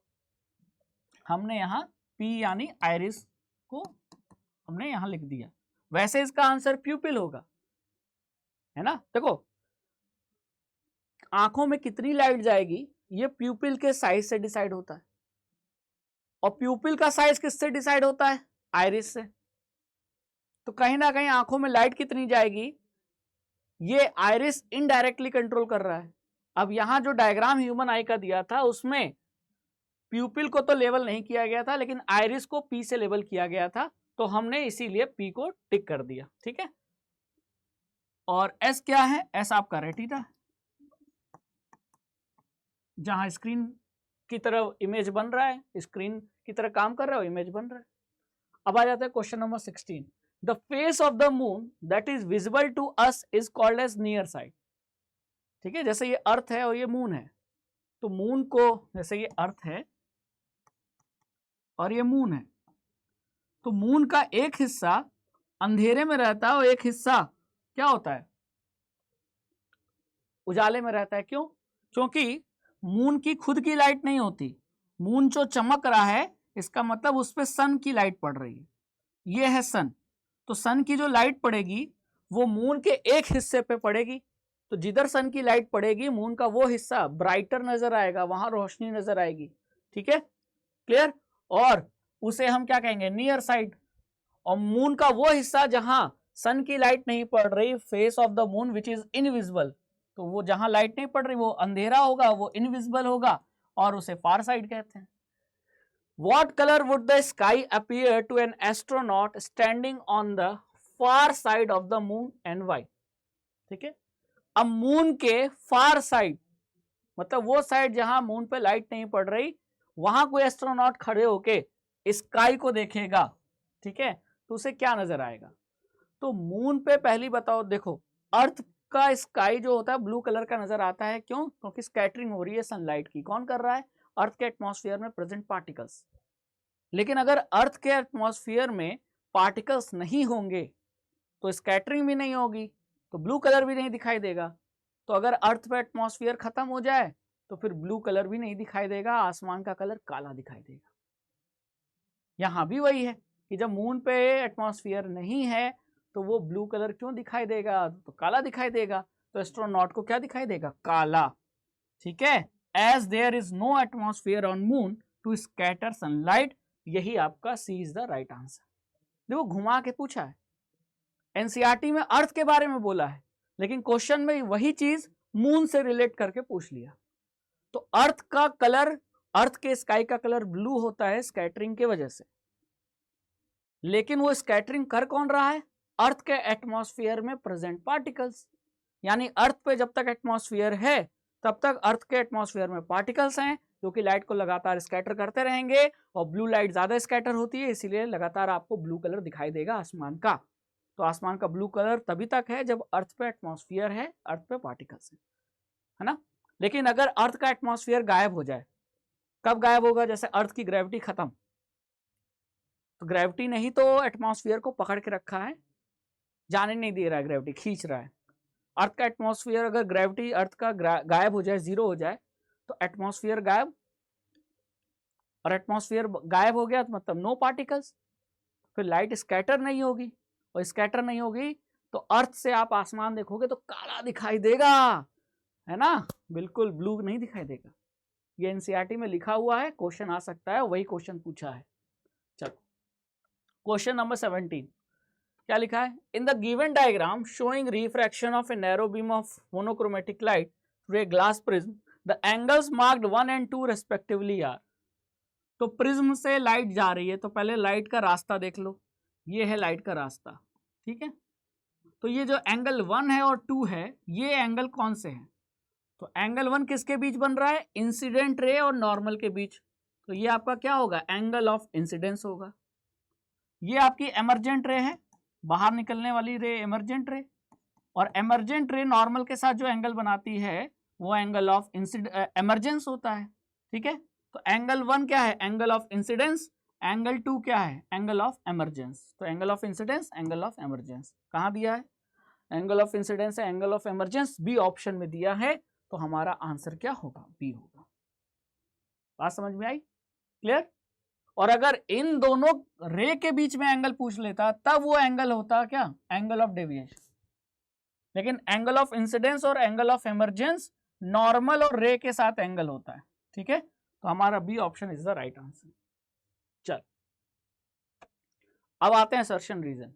हमने यहाँ पी यानी आइरिस को हमने यहाँ लिख दिया। वैसे इसका आंसर प्यूपिल होगा, है ना। देखो, आंखों में कितनी लाइट जाएगी ये प्यूपिल के साइज से डिसाइड होता है, और प्यूपिल का साइज किससे डिसाइड होता है? आइरिस से। तो कहीं ना कहीं आंखों में लाइट कितनी जाएगी ये आइरिस इनडायरेक्टली कंट्रोल कर रहा है। अब यहां जो डायग्राम ह्यूमन आई का दिया था उसमें प्यूपिल को तो लेवल नहीं किया गया था, लेकिन आइरिस को पी से लेवल किया गया था, तो हमने इसीलिए पी को टिक कर दिया। ठीक है, और एस क्या है? एस आपका रेटिना, जहां स्क्रीन की तरह इमेज बन रहा है, स्क्रीन की तरह काम कर रहा है, इमेज बन रहा है। अब आ जाता है question number 16। The face of the moon that is visible to us is called as near side. ठीक है, जैसे ये अर्थ है और ये मून है, तो मून को, जैसे ये अर्थ है और ये मून है, तो मून का एक हिस्सा अंधेरे में रहता है और एक हिस्सा क्या होता है? उजाले में रहता है। क्यों? क्योंकि मून की खुद की लाइट नहीं होती। मून जो चमक रहा है इसका मतलब उस पर सन की लाइट पड़ रही है, ये है सन। तो सन की जो लाइट पड़ेगी वो मून के एक हिस्से पे पड़ेगी, तो जिधर सन की लाइट पड़ेगी मून का वो हिस्सा ब्राइटर नजर आएगा, वहां रोशनी नजर आएगी। ठीक है, क्लियर? और उसे हम क्या कहेंगे? Near side. और मून का वो हिस्सा जहां सन की लाइट नहीं पड़ रही, face of the moon which is invisible, तो वो जहां लाइट नहीं पड़ रही वो अंधेरा होगा, वो इनविजिबल होगा, और उसे फार साइड कहते हैं। What color would the sky appear to an astronaut standing on the far side of the moon and why? ठीक है, अब मून के फार साइड मतलब वो साइड जहां मून पे लाइट नहीं पड़ रही, वहां कोई एस्ट्रोनॉट खड़े होके स्काई को देखेगा, ठीक है, तो उसे क्या नजर आएगा? तो मून पे पहली बताओ, देखो अर्थ का स्काई जो होता है ब्लू कलर का नजर आता है। क्यों? क्योंकि स्कैटरिंग हो रही है सनलाइट की। कौन कर रहा है? अर्थ के एटमॉस्फेयर में प्रेजेंट पार्टिकल्स। लेकिन अगर अर्थ के एटमॉस्फेयर में पार्टिकल्स नहीं होंगे तो स्कैटरिंग भी नहीं होगी, तो ब्लू कलर भी नहीं दिखाई देगा। तो अगर अर्थ पे एटमॉस्फेयर खत्म हो जाए तो फिर ब्लू कलर भी नहीं दिखाई देगा, आसमान का कलर काला दिखाई देगा। यहां भी वही है कि जब मून पे एटमॉस्फेयर नहीं है तो वो ब्लू कलर क्यों दिखाई देगा? तो काला दिखाई देगा। तो एस्ट्रोनॉट को क्या दिखाई देगा? काला। ठीक है, as there is no atmosphere on moon to scatter sunlight, यही आपका C is the right answer. देखो घुमा के पूछा है, एनसीईआरटी में अर्थ के बारे में बोला है, लेकिन क्वेश्चन में वही चीज मून से रिलेट करके पूछ लिया। तो अर्थ का कलर, अर्थ के स्काई का कलर ब्लू होता है स्कैटरिंग की वजह से, लेकिन वो स्कैटरिंग कर कौन रहा है? अर्थ के एटमॉस्फेयर में प्रेजेंट पार्टिकल्स। यानी अर्थ पे जब तक एटमॉस्फेयर है तब तक अर्थ के एटमॉस्फेयर में पार्टिकल्स हैं जो कि लाइट को लगातार स्कैटर करते रहेंगे, और ब्लू लाइट ज्यादा स्कैटर होती है, इसीलिए लगातार आपको ब्लू कलर दिखाई देगा आसमान का। तो आसमान का ब्लू कलर तभी तक है जब अर्थ पे एटमॉस्फेयर है, अर्थ पे पार्टिकल्स है ना। लेकिन अगर अर्थ का एटमॉस्फेयर गायब हो जाए, कब गायब होगा? जैसे अर्थ की ग्रेविटी खत्म, तो ग्रेविटी ने ही तो एटमॉस्फेयर को पकड़ के रखा है, जाने नहीं दे रहा है, ग्रेविटी खींच रहा है। अर्थ का एटमॉस्फेयर, अगर ग्रेविटी अर्थ का गायब हो जाए, जीरो हो जाए, तो एटमॉस्फेयर गायब, और एटमॉस्फेयर गायब हो गया तो मतलब नो पार्टिकल्स, फिर लाइट स्कैटर नहीं होगी, और स्कैटर नहीं होगी तो अर्थ से आप आसमान देखोगे तो काला दिखाई देगा, है ना, बिल्कुल ब्लू नहीं दिखाई देगा। ये एनसीईआरटी में लिखा हुआ है, क्वेश्चन आ सकता है, वही क्वेश्चन पूछा है। चलो क्वेश्चन नंबर 17 क्या लिखा है? In the given diagram showing refraction of a narrow beam of monochromatic light through a glass prism, the angles marked 1 and 2 respectively are. तो प्रिज्म से लाइट जा रही है, तो पहले लाइट का रास्ता देख लो, ये है लाइट का रास्ता, ठीक है। तो ये जो एंगल 1 है और 2 है, ये एंगल कौन से हैं? तो एंगल 1 किसके बीच बन रहा है? इंसिडेंट रे और नॉर्मल के बीच, तो ये आपका क्या होगा? एंगल ऑफ इंसिडेंस होगा। ये आपकी एमर्जेंट रे है, बाहर निकलने वाली रे एमर्जेंट रे, और एमर्जेंट रे नॉर्मल के साथ जो एंगल बनाती है वो एंगल ऑफ एमर्जेंस होता है, ठीक है। तो एंगल 1 क्या है? Angle of incidence. एंगल 2 क्या है? Angle of emergence. तो angle of incidence, angle of emergence कहाँ दिया है? एंगल ऑफ इंसिडेंस है, angle of emergence B option में दिया है, तो हमारा आंसर क्या होगा? बी होगा। बात समझ में आई? क्लियर? और अगर इन दोनों रे के बीच में एंगल पूछ लेता तब वो एंगल होता क्या? Angle of deviation. लेकिन एंगल ऑफ इंसिडेंस और एंगल ऑफ एमर्जेंस नॉर्मल और रे के साथ एंगल होता है, ठीक है। तो हमारा B option is the right answer. चल अब आते हैं असर्शन रीजन,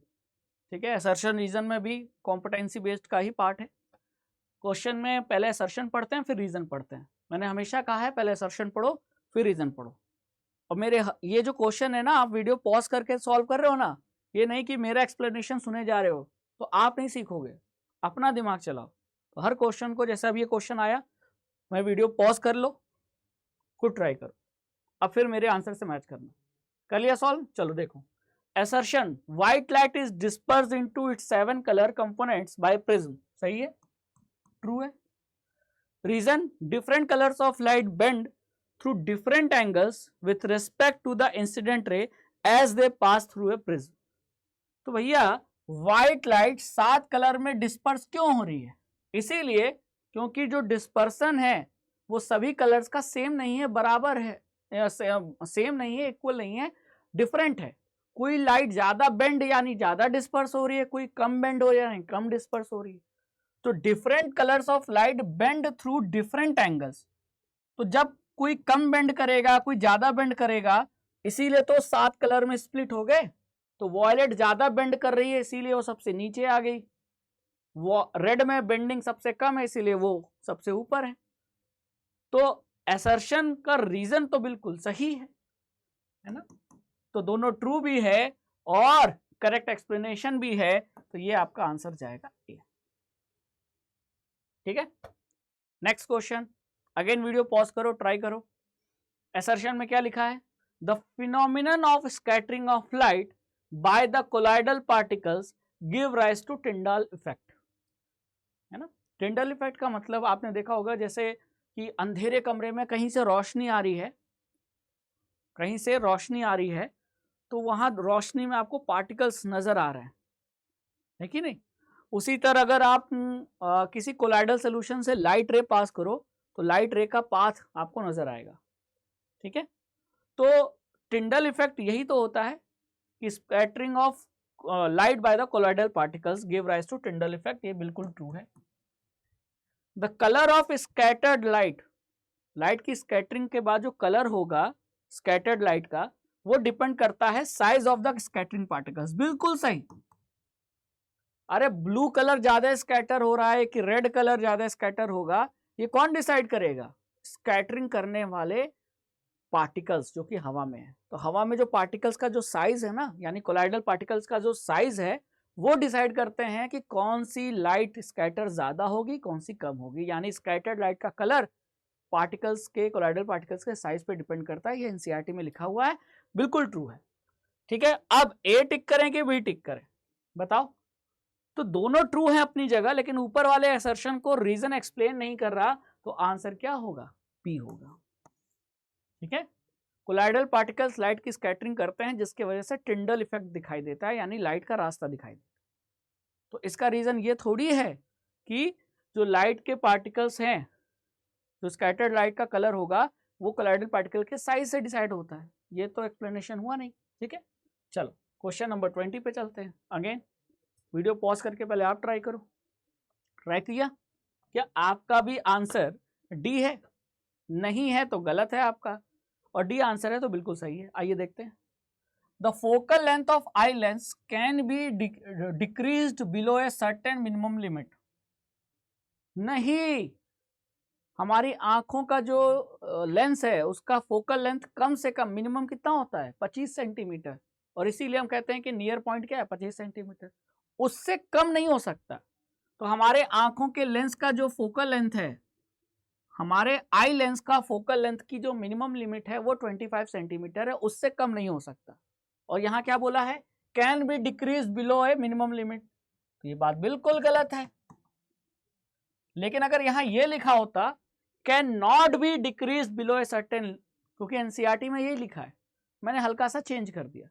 ठीक है। असर्शन रीजन में भी कॉम्पिटेंसी बेस्ड का ही पार्ट है। क्वेश्चन में पहले असर्शन पढ़ते हैं फिर रीजन पढ़ते हैं। मैंने हमेशा कहा है पहले असर्शन पढ़ो फिर रीजन पढ़ो। और मेरे ये जो क्वेश्चन है ना, आप वीडियो पॉज करके सॉल्व कर रहे हो ना, ये नहीं कि मेरा एक्सप्लेनेशन सुने जा रहे हो, तो आप नहीं सीखोगे, अपना दिमाग चलाओ। तो हर क्वेश्चन को, जैसा अब ये क्वेश्चन आया, मैं वीडियो पॉज कर लो, खुद ट्राई करो, अब फिर मेरे आंसर से मैच करना। कर लिया सॉल्व? चलो देखो। Assertion white light is disperse into its 7 colour components by prism, सही है, ट्रू है। Reason different colours of light bend through different angles with respect to the incident ray as they pass through a prism। तो भैया white light 7 colour में disperse क्यों हो रही है? इसीलिए क्योंकि जो डिस्पर्सन है वो सभी कलर्स का सेम नहीं है, बराबर है, सेम नहीं है, इक्वल नहीं है, डिफरेंट है। कोई लाइट ज्यादा बेंड यानी ज्यादा डिस्पर्स हो रही है, कोई कम बेंड हो रही है कम डिस्पर्स हो रही है। तो different colours of light bend through different angles. तो जब कोई कम बेंड करेगा, कोई ज्यादा बेंड करेगा, इसीलिए तो 7 कलर में स्प्लिट हो गए। तो वॉयलेट ज्यादा बेंड कर रही है इसीलिए वो सबसे नीचे आ गई, वो रेड में बेंडिंग सबसे कम है इसीलिए वो सबसे ऊपर है। तो असर्शन का रीजन तो बिल्कुल सही है ना। तो दोनों ट्रू भी है और करेक्ट एक्सप्लेनेशन भी है, तो ये आपका आंसर जाएगा ए, ठीक है। Next question, again video pause करो, ट्राई करो। असर्शन में क्या लिखा है? The phenomenon of scattering of light by the colloidal particles give rise to Tyndall effect, है ना। टिंडाल इफेक्ट का मतलब आपने देखा होगा, जैसे कि अंधेरे कमरे में कहीं से रोशनी आ रही है, कहीं से रोशनी आ रही है, तो वहां रोशनी में आपको पार्टिकल्स नजर आ रहे हैं, है कि नहीं। उसी तरह अगर आप किसी कोलाइडल सोल्यूशन से लाइट रे पास करो तो लाइट रे का पाथ आपको नजर आएगा, ठीक है। तो टिंडल इफेक्ट यही तो होता है कि scattering of light by the colloidal particles give rise to Tyndall effect, ये बिल्कुल ट्रू है। The colour of scattered light, light की स्कैटरिंग के बाद जो कलर होगा स्कैटर्ड लाइट का, वो डिपेंड करता है size of the scattering particles, बिल्कुल सही। अरे ब्लू कलर ज्यादा स्कैटर हो रहा है कि रेड कलर ज्यादा स्कैटर होगा, ये कौन डिसाइड करेगा? स्कैटरिंग करने वाले पार्टिकल्स जो कि हवा में है। तो हवा में जो पार्टिकल्स का जो साइज है ना, यानी कोलाइडल पार्टिकल्स का जो साइज है, वो डिसाइड करते हैं कि कौन सी लाइट स्कैटर ज्यादा होगी, कौन सी कम होगी। यानी स्कैटर्ड लाइट का कलर पार्टिकल्स के, कोलाइडल पार्टिकल्स के साइज पे डिपेंड करता है। ये एनसीईआरटी में लिखा हुआ है, बिल्कुल ट्रू है। ठीक है, अब ए टिक करें कि बी टिक करें, बताओ? तो दोनों ट्रू हैं अपनी जगह, लेकिन ऊपर वाले असर्शन को रीजन एक्सप्लेन नहीं कर रहा, तो आंसर क्या होगा? पी होगा। ठीक है, कोलाइडल पार्टिकल्स लाइट की स्कैटरिंग करते हैं, जिसके वजह से टिंडल इफेक्ट दिखाई देता है, यानी लाइट का रास्ता दिखाई देता है। तो इसका रीजन ये थोड़ी है कि जो लाइट के पार्टिकल्स हैं, जो स्कैटर्ड लाइट का कलर होगा वो कोलाइडल पार्टिकल के साइज से डिसाइड होता है। ये तो एक्सप्लेनेशन हुआ नहीं। ठीक है, चलो क्वेश्चन नंबर 20 पे चलते हैं। अगेन वीडियो पॉज करके पहले आप ट्राई करो। ट्राई किया? क्या आपका भी आंसर डी है? नहीं है तो गलत है आपका, और डी आंसर है तो बिल्कुल सही है। आइए देखते हैं। The focal length of eye lens can be decreased below a certain minimum limit. नहीं, हमारी आंखों का जो लेंस है उसका फोकल लेंथ कम से कम मिनिमम कितना होता है? 25 सेंटीमीटर। और इसीलिए हम कहते हैं कि नियर पॉइंट क्या है? 25 सेंटीमीटर। उससे कम नहीं हो सकता। तो हमारे आंखों के लेंस का जो फोकल लेंथ है, हमारे आई लेंस का फोकल लेंथ की जो मिनिमम लिमिट है वो 25 सेंटीमीटर है, उससे कम नहीं हो सकता। और यहाँ क्या बोला है? Can be decrease below A minimum limit. तो ये बात बिल्कुल गलत है। लेकिन अगर यहाँ ये लिखा होता can not be decrease below a certain, क्योंकि एनसीईआरटी में यही लिखा है, मैंने हल्का सा चेंज कर दिया।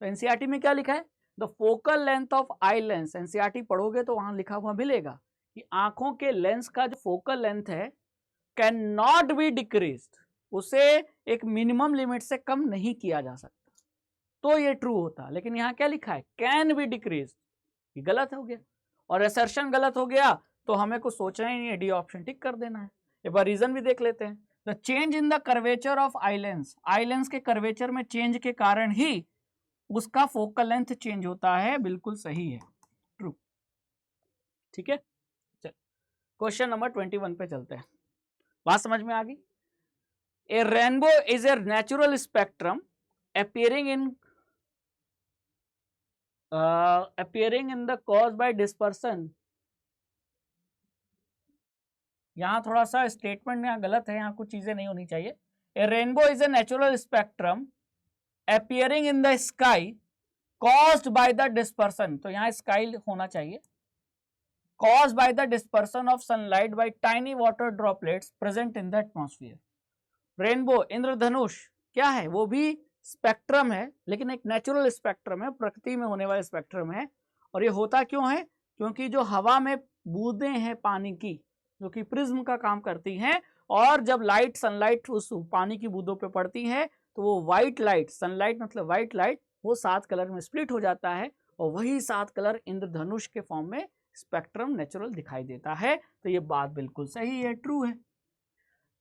तो एनसीईआरटी में क्या लिखा है? The focal length of eye lens. NCERT पढ़ोगे तो वहां लिखा हुआ मिलेगा कि आंखों के लेंस का जो फोकल लेंथ है कैन नॉट बी डिक्रीज्ड, उसे एक मिनिमम लिमिट से कम नहीं किया जा सकता। तो ये ट्रू होता, लेकिन यहाँ क्या लिखा है? Can be decreased. ये गलत हो गया, और असर्शन गलत हो गया, तो हमें कुछ सोचना ही नहीं है, डी ऑप्शन टिक कर देना है। एक बार रीजन भी देख लेते हैं। The change in the curvature of eye lens, eye lens के कर्वेचर में चेंज के कारण ही उसका फोकल लेंथ चेंज होता है। बिल्कुल सही है, ट्रू। ठीक है, चल क्वेश्चन नंबर 21 पे चलते हैं। बात समझ में आ गई? A rainbow is a natural spectrum appearing in the cause by dispersion। यहां थोड़ा सा स्टेटमेंट यहाँ गलत है, यहाँ कुछ चीजें नहीं होनी चाहिए। A rainbow is a natural spectrum appearing in the sky caused by the dispersion। तो यहाँ स्काई होना चाहिए। caused by the dispersion of sunlight by tiny water droplets present in the atmosphere। Rainbow, इंद्रधनुष क्या है? वो भी स्पेक्ट्रम है, लेकिन एक नेचुरल स्पेक्ट्रम है, प्रकृति में होने वाला स्पेक्ट्रम है। और ये होता क्यों है? क्योंकि जो हवा में बूंदें हैं पानी की, जो कि प्रिज्म का काम करती हैं, और जब लाइट, सनलाइट उस पानी की बूंदों पे पड़ती है तो वो व्हाइट लाइट, सनलाइट मतलब व्हाइट लाइट, वो 7 कलर में स्प्लिट हो जाता है, और वही 7 कलर इंद्रधनुष के फॉर्म में स्पेक्ट्रम नेचुरल दिखाई देता है। तो ये बात बिल्कुल सही है, ट्रू है।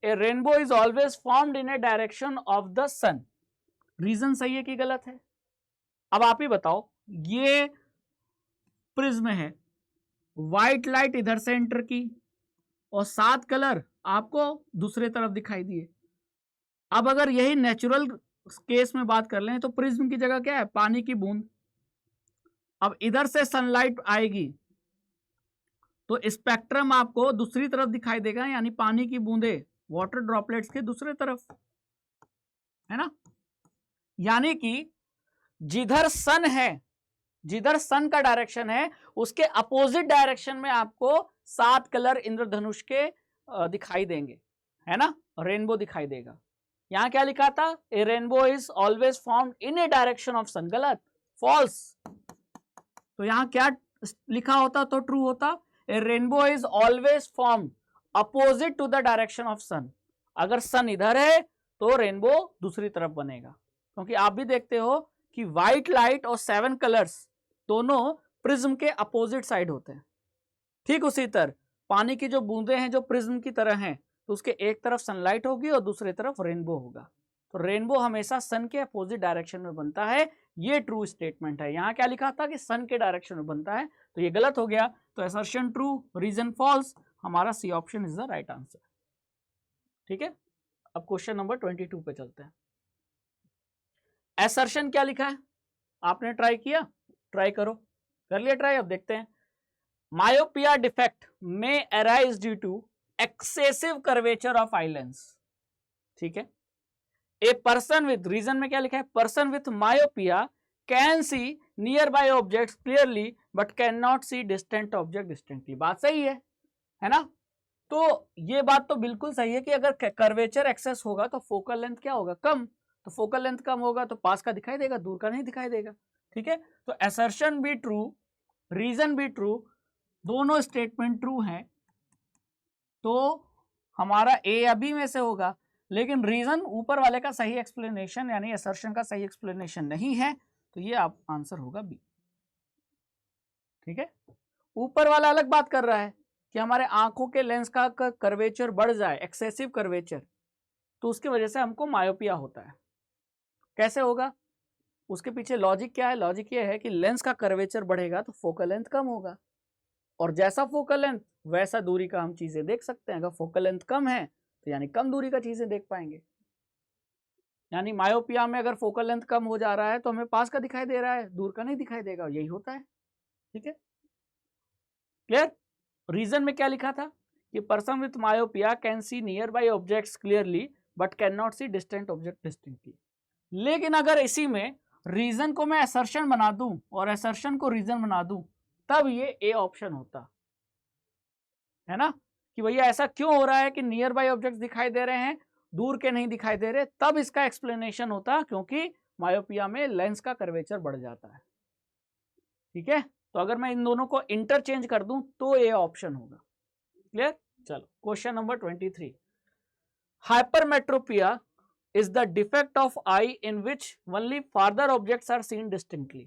A rainbow is always formed in a direction of the sun. Reason सही है कि गलत है? अब आप ही बताओ। ये प्रिज्म है, व्हाइट लाइट इधर से एंटर की, और 7 कलर आपको दूसरे तरफ दिखाई दिए। अब अगर यही नेचुरल केस में बात कर लें तो प्रिज्म की जगह क्या है? पानी की बूंद। अब इधर से सनलाइट आएगी तो स्पेक्ट्रम आपको दूसरी तरफ दिखाई देगा, यानी पानी की बूंदे, वाटर ड्रॉपलेट्स के दूसरे तरफ, है ना? यानी कि जिधर सन है, जिधर सन का डायरेक्शन है, उसके अपोजिट डायरेक्शन में आपको 7 कलर इंद्रधनुष के दिखाई देंगे, है ना? रेनबो दिखाई देगा। यहां क्या लिखा था? A rainbow is always formed in a direction of sun. गलत, फॉल्स। तो यहां क्या लिखा होता तो ट्रू होता? A rainbow is always formed opposite to the direction of sun. अगर सन इधर है तो रेनबो दूसरी तरफ बनेगा, क्योंकि आप भी देखते हो कि व्हाइट लाइट और 7 कलर्स दोनों प्रिज्म के अपोजिट साइड होते हैं। ठीक उसी तरह पानी की जो बूंदें हैं जो प्रिज्म की तरह हैं, तो उसके एक तरफ सनलाइट होगी और दूसरी तरफ रेनबो होगा। तो रेनबो हमेशा सन के अपोजिट डायरेक्शन में बनता है। ये ट्रू स्टेटमेंट है। यहाँ क्या लिखा था कि सन के डायरेक्शन में बनता है, तो ये गलत हो गया, तो असर्शन ट्रू, रीजन फॉल्स, हमारा C option is the right answer. ठीक है, अब क्वेश्चन नंबर 22 पे चलते हैं। असर्शन क्या लिखा है, आपने ट्राई किया, ट्राई करो, कर लिया ट्राई, अब देखते हैं। मायोपिया डिफेक्ट में arise due to excessive curvature of eye lens. ठीक है, ए पर्सन विथ, रीजन में क्या लिखा है, person with myopia can see near by objects clearly but can not see distant object distinctly. बात सही है ना। तो ये बात तो बिल्कुल सही है कि अगर कर्वेचर एक्सेस होगा तो फोकल लेंथ क्या होगा, कम, तो फोकल लेंथ कम होगा तो पास का दिखाई देगा, दूर का नहीं दिखाई देगा। ठीक है, तो असर्शन भी ट्रू, रीजन भी ट्रू, दोनों स्टेटमेंट ट्रू हैं, तो हमारा ए या बी में से होगा। लेकिन रीजन ऊपर वाले का सही एक्सप्लेनेशन यानी असर्शन का सही एक्सप्लेनेशन नहीं है, तो ये आप आंसर होगा बी। ठीक है, ऊपर वाला अलग बात कर रहा है कि हमारे आंखों के लेंस का कर्वेचर बढ़ जाए, एक्सेसिव कर्वेचर, तो उसकी वजह से हमको मायोपिया होता है। कैसे होगा, उसके पीछे लॉजिक क्या है, लॉजिक ये है कि लेंस का कर्वेचर बढ़ेगा तो फोकल लेंथ कम होगा, और जैसा फोकल लेंथ वैसा दूरी का हम चीजें देख सकते हैं। अगर फोकल लेंथ कम है तो यानी कम दूरी का चीजें देख पाएंगे। यानी मायोपिया में अगर फोकल लेंथ कम हो जा रहा है तो हमें पास का दिखाई दे रहा है, दूर का नहीं दिखाई देगा, यही होता है। ठीक है, क्लियर। रीजन में क्या लिखा था कि person with myopia can see near by objects clearly but can not see distant object distinctly. लेकिन अगर इसी में रीजन को मैं असर्शन बना दूं और असर्शन को रीजन बना दूं, तब ये ए ऑप्शन होता है ना, कि भैया ऐसा क्यों हो रहा है कि नियर बाय ऑब्जेक्ट्स दिखाई दे रहे हैं, दूर के नहीं दिखाई दे रहे, तब इसका एक्सप्लेनेशन होता क्योंकि मायोपिया में लेंस का कर्वेचर बढ़ जाता है। ठीक है, तो अगर मैं इन दोनों को इंटरचेंज कर दूं तो ए ऑप्शन होगा। क्लियर। चलो question number 23, hypermetropia is the defect of eye in which only farther objects are seen distinctly।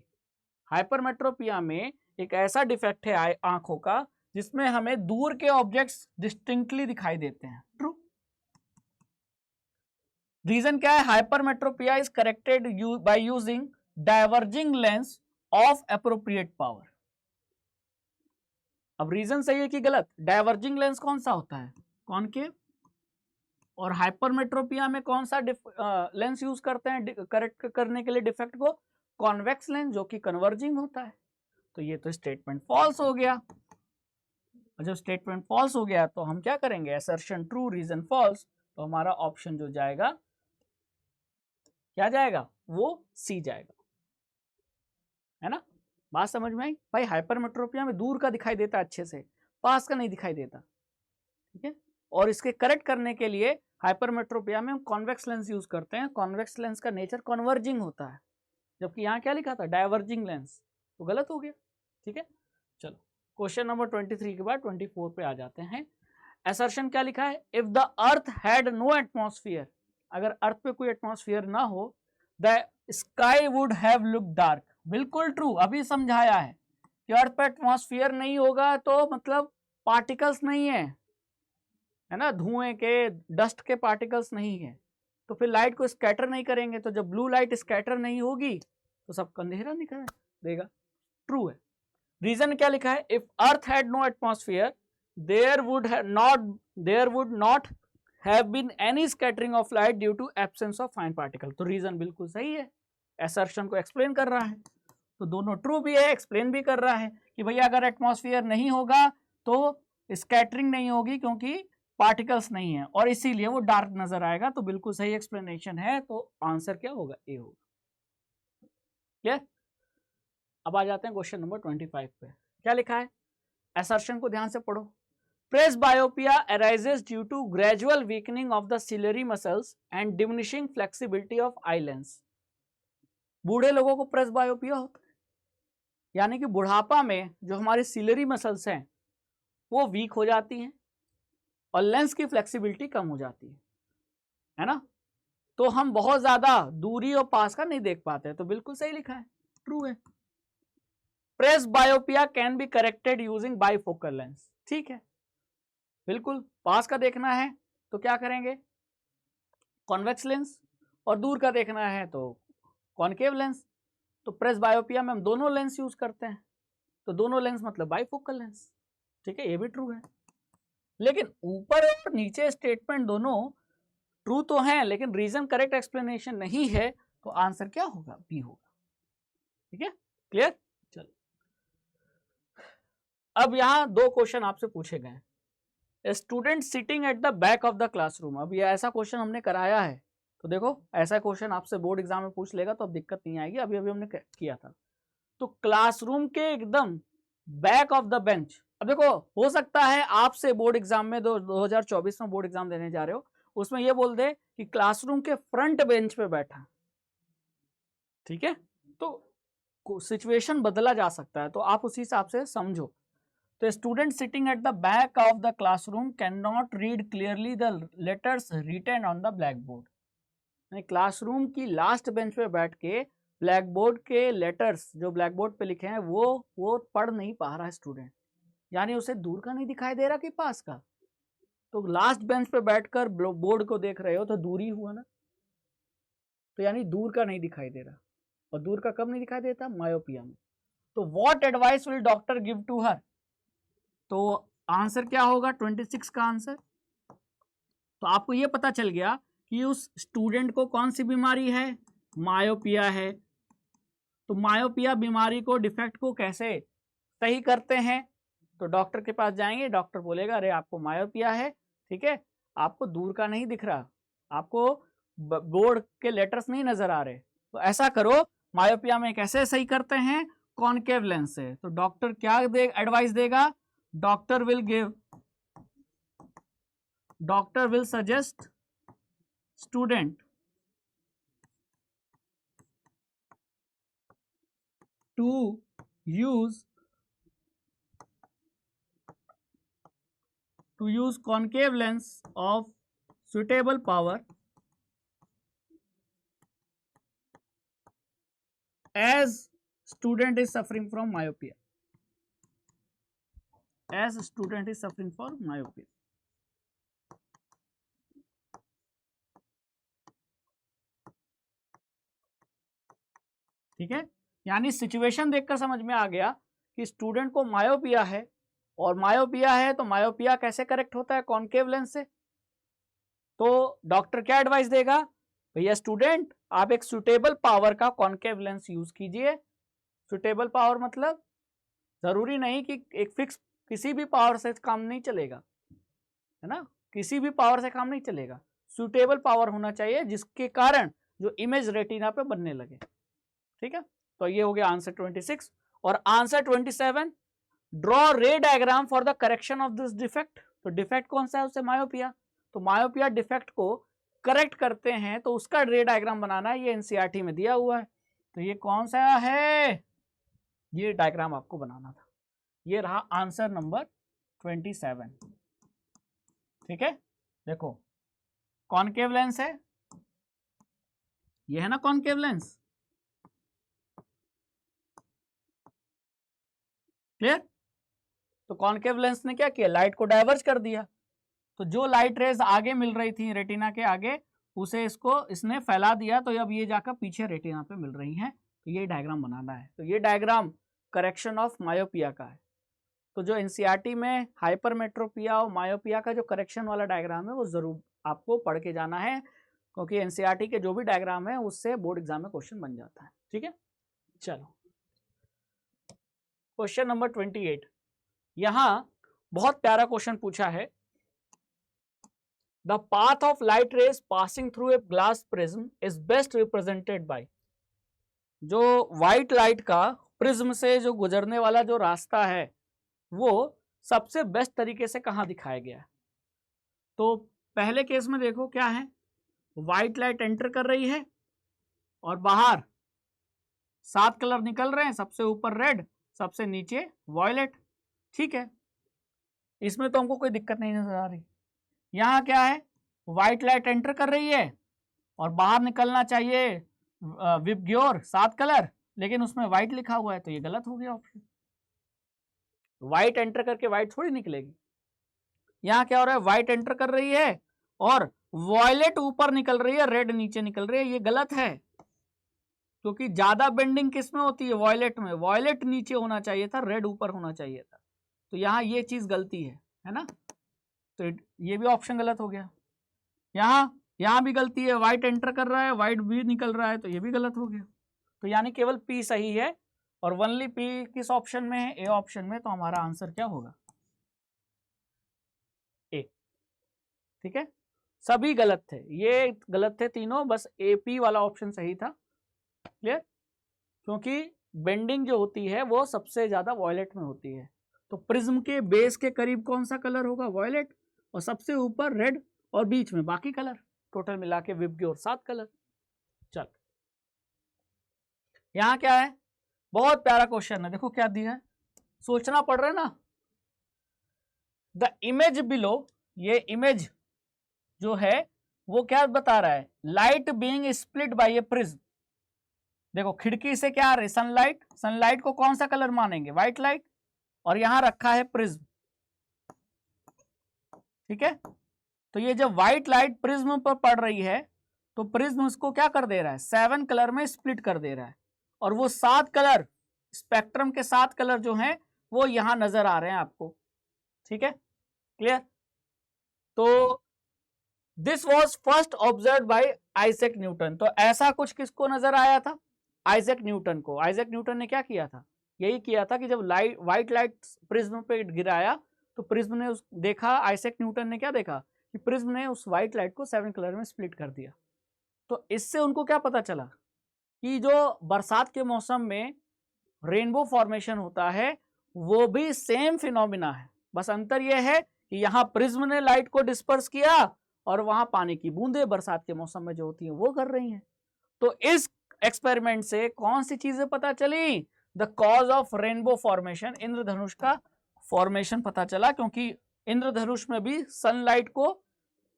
Hypermetropia में एक ऐसा डिफेक्ट है आंखों का जिसमें हमें दूर के ऑब्जेक्ट्स डिस्टिंक्टली दिखाई देते हैं। ट्रू। रीजन क्या है, hypermetropia is corrected by using diverging lens of appropriate power. अब रीजन सही है कि गलत, डाइवर्जिंग लेंस कौन सा होता है, कॉनकेव, और हाइपरमेट्रोपिया में कौन सा लेंस यूज करते हैं करेक्ट करने के लिए डिफेक्ट को, कॉन्वेक्स लेंस जो कि कन्वर्जिंग होता है। तो ये तो स्टेटमेंट फॉल्स हो गया। जब स्टेटमेंट फॉल्स हो गया तो हम क्या करेंगे, असर्शन ट्रू रीजन फॉल्स, तो हमारा ऑप्शन जो जाएगा क्या जाएगा, वो सी जाएगा। है ना, बात समझ में आई भाई। हाइपरमेट्रोपिया में दूर का दिखाई देता अच्छे से, पास का नहीं दिखाई देता। ठीक है, और इसके करेक्ट करने के लिए हाइपरमेट्रोपिया में हम कॉन्वेक्स लेंस यूज करते हैं। कॉन्वेक्स लेंस का नेचर कन्वर्जिंग होता है, जबकि यहाँ क्या लिखा था, डाइवर्जिंग लेंस, तो गलत हो गया। ठीक है, चलो क्वेश्चन नंबर 23 के बाद 24 पे आ जाते हैं। असर्शन क्या लिखा है, if the earth had no atmosphere, अगर अर्थ पे कोई एटमॉस्फेयर ना हो, the sky would have look dark. बिल्कुल ट्रू, अभी समझाया है कि अर्थ पे एटमॉस्फेयर नहीं होगा तो मतलब पार्टिकल्स नहीं है ना, धुएं के, डस्ट के पार्टिकल्स नहीं है, तो फिर लाइट को स्कैटर नहीं करेंगे, तो जब ब्लू लाइट स्कैटर नहीं होगी तो सब अंधेरा निकल देगा। ट्रू है। रीजन क्या लिखा है, if earth had no atmosphere there would not have been any scattering of light due to absence of fine particle. तो रीजन बिल्कुल सही है, असर्शन को एक्सप्लेन कर रहा है, तो दोनों ट्रू भी है, एक्सप्लेन भी कर रहा है कि भैया अगर एटमॉस्फेयर नहीं होगा तो स्कैटरिंग नहीं होगी क्योंकि पार्टिकल्स नहीं है और इसीलिए वो डार्क नजर आएगा। तो बिल्कुल सही एक्सप्लेनेशन है, तो आंसर क्या होगा, ए होगा। क्लियर। अब आ जाते हैं क्वेश्चन नंबर 25 पे। क्या लिखा है, असर्शन को ध्यान से पढ़ो। Presbyopia arises due to gradual weakening of the ciliary muscles and diminishing flexibility of eye lens. बूढ़े लोगों को प्रेसबायोपिया होता है, यानी कि बुढ़ापा में जो हमारी सिलरी मसल्स हैं वो वीक हो जाती हैं और लेंस की फ्लेक्सिबिलिटी कम हो जाती है ना, तो हम बहुत ज्यादा दूरी और पास का नहीं देख पाते। तो बिल्कुल सही लिखा है, ट्रू है। Presbyopia can be corrected using bifocal lens. ठीक है, बिल्कुल पास का देखना है तो क्या करेंगे, कॉन्वेक्स लेंस, और दूर का देखना है तो कॉनकेव लेंस। तो प्रेसबायोपिया में हम दोनों लेंस यूज करते हैं। तो दोनों लेंस मतलब बाइफोकल लेंस, ठीक है, ये भी ट्रू है। लेकिन ऊपर और नीचे स्टेटमेंट दोनों ट्रू तो हैं, लेकिन रीजन करेक्ट एक्सप्लेनेशन नहीं है, तो आंसर क्या होगा? बी होगा। ठीक है, क्लियर? चलो, अब यहां दो क्वेश्चन आपसे पूछे गए। Student sitting at the back of the classroom, अब ये ऐसा क्वेश्चन हमने कराया है, तो देखो ऐसा क्वेश्चन आपसे बोर्ड एग्जाम में पूछ लेगा तो अब दिक्कत नहीं आएगी, अभी अभी हमने किया था। तो क्लासरूम के एकदम बैक ऑफ द बेंच, अब देखो हो सकता है आपसे बोर्ड एग्जाम में 2024 में बोर्ड एग्जाम देने जा रहे हो, उसमें ये बोल दे कि क्लासरूम के फ्रंट बेंच पे बैठा, ठीक है, तो सिचुएशन बदला जा सकता है, तो आप उसी हिसाब से समझो। तो student sitting at the back of the classroom can not read clearly the letters written on the black board. Classroom की लास्ट बेंच पे बैठ के ब्लैक बोर्ड के लेटर्स जो ब्लैक बोर्ड पे लिखे हैं वो पढ़ नहीं पा रहा है स्टूडेंट, यानी उसे दूर का नहीं दिखाई दे रहा कि पास का। तो लास्ट बेंच पे बैठकर बोर्ड को देख रहे हो तो दूरी हुआ ना, तो यानी दूर का नहीं दिखाई दे रहा, और दूर का कब नहीं दिखाई देता? मायोपिया में। तो what advice will doctor give to her, तो आंसर क्या होगा 26 का आंसर। तो आपको ये पता चल गया कि उस स्टूडेंट को कौन सी बीमारी है? मायोपिया है। तो मायोपिया बीमारी को, डिफेक्ट को कैसे सही करते हैं? तो डॉक्टर के पास जाएंगे, डॉक्टर बोलेगा अरे आपको मायोपिया है, ठीक है, आपको दूर का नहीं दिख रहा, आपको बोर्ड के लेटर्स नहीं नजर आ रहे, तो ऐसा करो, मायोपिया में कैसे सही करते हैं? कॉनकेव लेंस से। तो डॉक्टर क्या एडवाइस देगा? Doctor will suggest student to use concave lens of suitable power as student is suffering from myopia. As student is suffering from myopia. ठीक है, यानी सिचुएशन देखकर समझ में आ गया कि स्टूडेंट को मायोपिया है, और मायोपिया है तो मायोपिया कैसे करेक्ट होता है? कॉनकेव लेंस से। तो डॉक्टर क्या एडवाइस देगा? भैया स्टूडेंट आप एक सुटेबल पावर का कॉनकेव लेंस यूज कीजिए। सुटेबल पावर मतलब जरूरी नहीं कि एक फिक्स, किसी भी पावर से काम नहीं चलेगा, है ना, किसी भी पावर से काम नहीं चलेगा, सुटेबल पावर होना चाहिए जिसके कारण जो इमेज रेटिना पे बनने लगे। ठीक है, तो ये हो गया आंसर 26। और आंसर 27, ड्रॉ रे diagram for the correction of this defect. तो डिफेक्ट कौन सा है? उससे मायोपिया। तो मायोपिया डिफेक्ट को करेक्ट करते हैं तो उसका रे डायग्राम बनाना है, ये एनसीईआरटी में दिया हुआ है। तो ये कौन सा है? ये डायग्राम आपको बनाना था। ये रहा आंसर नंबर 27। ठीक है, देखो कॉनकेव लेंस है, ये है ना कॉनकेव लेंस, क्लियर? तो कॉनकेव लेंस ने क्या किया? लाइट को डाइवर्ज कर दिया, तो जो लाइट रेज आगे मिल रही थी रेटिना के आगे, उसे इसने फैला दिया, तो अब ये जाकर पीछे रेटिना पे मिल रही हैं। तो ये डायग्राम बनाना है। तो ये डायग्राम करेक्शन ऑफ मायोपिया का है। तो जो एनसीईआरटी में हाइपरमेट्रोपिया और मायोपिया का जो करेक्शन वाला डायग्राम है वो जरूर आपको पढ़ के जाना है, क्योंकि एनसीईआरटी के जो भी डायग्राम है उससे बोर्ड एग्जाम में क्वेश्चन बन जाता है। ठीक है, चलो क्वेश्चन नंबर 28। यहां बहुत प्यारा क्वेश्चन पूछा है। The path of light rays passing through a glass prism is best represented by. जो व्हाइट लाइट का प्रिज्म से जो गुजरने वाला जो रास्ता है वो सबसे बेस्ट तरीके से कहां दिखाया गया है? तो पहले केस में देखो क्या है, व्हाइट लाइट एंटर कर रही है और बाहर 7 कलर निकल रहे हैं, सबसे ऊपर रेड, सबसे नीचे वॉयलेट। ठीक है, इसमें तो हमको कोई दिक्कत नहीं नजर आ रही। यहाँ क्या है, व्हाइट लाइट एंटर कर रही है और बाहर निकलना चाहिए विबग्योर 7 कलर, लेकिन उसमें व्हाइट लिखा हुआ है, तो ये गलत हो गया ऑप्शन। व्हाइट एंटर करके व्हाइट थोड़ी निकलेगी। यहाँ क्या हो रहा है, व्हाइट एंटर कर रही है और वॉयलेट ऊपर निकल रही है, रेड नीचे निकल रही है, ये गलत है। क्योंकि ज्यादा बेंडिंग किस में होती है, वॉयलेट में। वॉयलेट नीचे होना चाहिए था, रेड ऊपर होना चाहिए था, तो यहाँ ये चीज गलती है ना। तो ये भी ऑप्शन गलत हो गया। यहाँ भी गलती है, व्हाइट एंटर कर रहा है, व्हाइट भी निकल रहा है, तो ये भी गलत हो गया। तो यानी केवल पी सही है, और ओनली पी किस ऑप्शन में है, ए ऑप्शन में। तो हमारा आंसर क्या होगा, ए। ठीक है, सभी गलत थे, ये गलत थे तीनों, बस ए पी वाला ऑप्शन सही था। क्लियर, क्योंकि बेंडिंग जो होती है वो सबसे ज्यादा वॉयलेट में होती है। तो प्रिज्म के बेस के करीब कौन सा कलर होगा, वॉयलेट, और सबसे ऊपर रेड, और बीच में बाकी कलर, टोटल मिला के विप की और 7 कलर। चल, यहां क्या है, बहुत प्यारा क्वेश्चन है, देखो क्या दिया है, सोचना पड़ रहा है ना। द इमेज बिलो, ये इमेज जो है वो क्या बता रहा है, लाइट बीइंग स्प्लिट बाय ए प्रिज्म। देखो खिड़की से क्या आ रही है, सनलाइट, सनलाइट को कौन सा कलर मानेंगे, व्हाइट लाइट, और यहां रखा है प्रिज्म। ठीक है, तो ये जब व्हाइट लाइट प्रिज्म पर पड़ रही है तो प्रिज्म उसको क्या कर दे रहा है, 7 कलर में स्प्लिट कर दे रहा है, और वो 7 कलर, स्पेक्ट्रम के 7 कलर जो हैं वो यहां नजर आ रहे हैं आपको। ठीक है, क्लियर। तो this was first observe by Isaac Newton. तो ऐसा कुछ किसको नजर आया था, आइजैक न्यूटन को। आइजैक न्यूटन ने क्या किया था, यही किया था कि जब लाइट, व्हाइट लाइट प्रिज्म पे गिराया तो प्रिज्म ने देखा, आइजैक न्यूटन ने क्या देखा कि प्रिज्म ने उस व्हाइट लाइट को 7 कलर में स्प्लिट कर दिया। तो इससे उनको क्या पता चला कि जो बरसात के मौसम में रेनबो फॉर्मेशन होता है वो भी सेम फिनोमिना है, बस अंतर यह है कि यहाँ प्रिज्म ने लाइट को डिस्पर्स किया और वहां पानी की बूंदे बरसात के मौसम में जो होती है वो कर रही हैं। तो इस एक्सपेरिमेंट से कौन सी चीजें पता चली, the cause of rainbow formation, इंद्रधनुष का फॉर्मेशन पता चला, क्योंकि इंद्रधनुष में भी सनलाइट को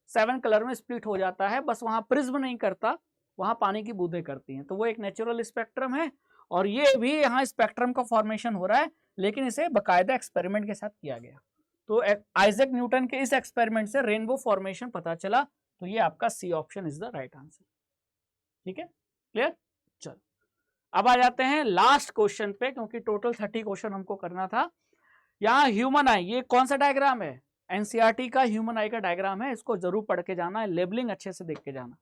7 कलर में स्प्लिट हो जाता है, बस वहां प्रिज्म नहीं करता, वहां पानी की बूंदें करती हैं। तो वो एक नेचुरल स्पेक्ट्रम है, और ये भी यहाँ स्पेक्ट्रम का फॉर्मेशन हो रहा है, लेकिन इसे बाकायदा एक्सपेरिमेंट के साथ किया गया। तो आइजैक न्यूटन के इस एक्सपेरिमेंट से रेनबो फॉर्मेशन पता चला। तो ये आपका C option is the right answer. ठीक है, क्लियर। चलो अब आ जाते हैं लास्ट क्वेश्चन पे, क्योंकि टोटल 30 क्वेश्चन हमको करना था। यहाँ ह्यूमन आई, ये कौन सा डायग्राम है, एनसीईआरटी का ह्यूमन आई का डायग्राम है, इसको जरूर पढ़ के जाना है, लेबलिंग अच्छे से देख के जाना।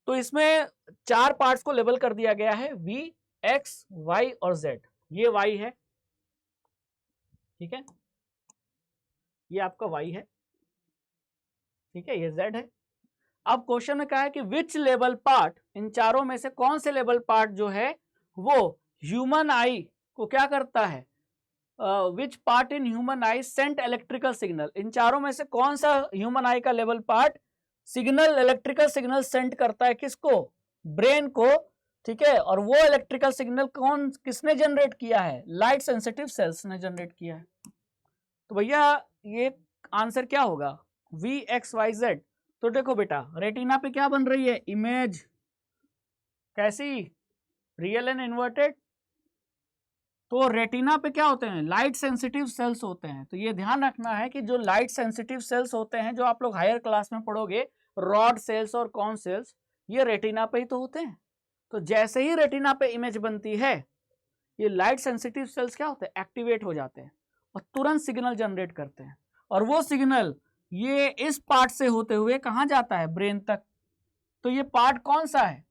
तो इसमें 4 पार्ट्स को लेबल कर दिया गया है, वी, एक्स, वाई और जेड। ये वाई है, ठीक है, ये आपका वाई है, ठीक है, ये जेड है। अब क्वेश्चन में कहा है कि विच लेबल पार्ट, इन चारों में से कौन से लेबल पार्ट जो है वो ह्यूमन आई को क्या करता है, which part in human eye sent electrical signal, इन चारों में से कौन सा ह्यूमन आई का level part signal, electrical signal send करता है, किसको, ब्रेन को। ठीक है, और वो इलेक्ट्रिकल सिग्नल कौन, किसने जनरेट किया है, लाइट सेंसिटिव सेल्स ने जनरेट किया है। तो भैया ये आंसर क्या होगा, वी एक्स वाई जेड। तो देखो बेटा, रेटिना पे क्या बन रही है, इमेज, कैसी, रियल एंड इन्वर्टेड। तो रेटिना पे क्या होते हैं, लाइट सेंसिटिव सेल्स होते हैं। तो ये ध्यान रखना है कि जो लाइट सेंसिटिव सेल्स होते हैं, जो आप लोग हायर क्लास में पढ़ोगे, रॉड सेल्स और कॉन सेल्स, ये रेटिना पे ही तो होते हैं। तो जैसे ही रेटिना पे इमेज बनती है, ये लाइट सेंसिटिव सेल्स क्या होते हैं, एक्टिवेट हो जाते हैं और तुरंत सिग्नल जनरेट करते हैं, और वो सिग्नल ये इस पार्ट से होते हुए कहां जाता है, ब्रेन तक। तो ये पार्ट कौन सा है,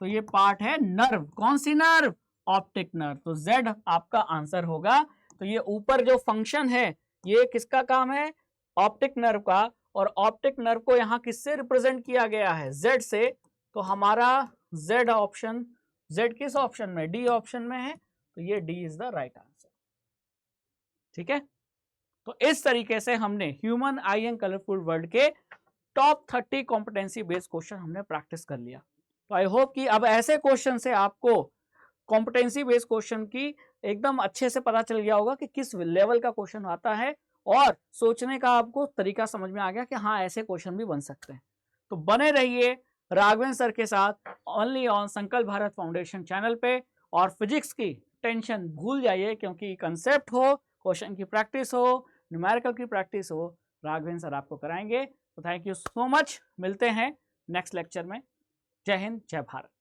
तो ये पार्ट है नर्व, कौन सी नर्व, ऑप्टिक नर्व। तो जेड आपका आंसर होगा। तो ये ऊपर जो फंक्शन है ये किसका काम है, ऑप्टिक नर्व का, और ऑप्टिक नर्व को यहां किससे रिप्रेजेंट किया गया है, जेड से। तो हमारा जेड ऑप्शन, जेड किस ऑप्शन में, डी ऑप्शन में है, तो ये D is the right answer. ठीक है, तो इस तरीके से हमने human I and colourful world के टॉप 30 कॉम्पिटेंसी बेस्ड क्वेश्चन हमने प्रैक्टिस कर लिया। तो आई होप कि अब ऐसे क्वेश्चन से आपको कॉम्पिटेंसी बेस्ड क्वेश्चन की एकदम अच्छे से पता चल गया होगा कि किस लेवल का क्वेश्चन आता है, और सोचने का आपको तरीका समझ में आ गया कि हाँ ऐसे क्वेश्चन भी बन सकते हैं। तो बने रहिए राघवेंद्र सर के साथ ओनली ऑन संकल्प भारत फाउंडेशन चैनल पे, और फिजिक्स की टेंशन भूल जाइए, क्योंकि कंसेप्ट हो, क्वेश्चन की प्रैक्टिस हो, न्यूमेरिकल की प्रैक्टिस हो, राघवेंद्र सर आपको कराएंगे। तो थैंक यू सो मच, मिलते हैं नेक्स्ट लेक्चर में। जय हिंद, जय भारत।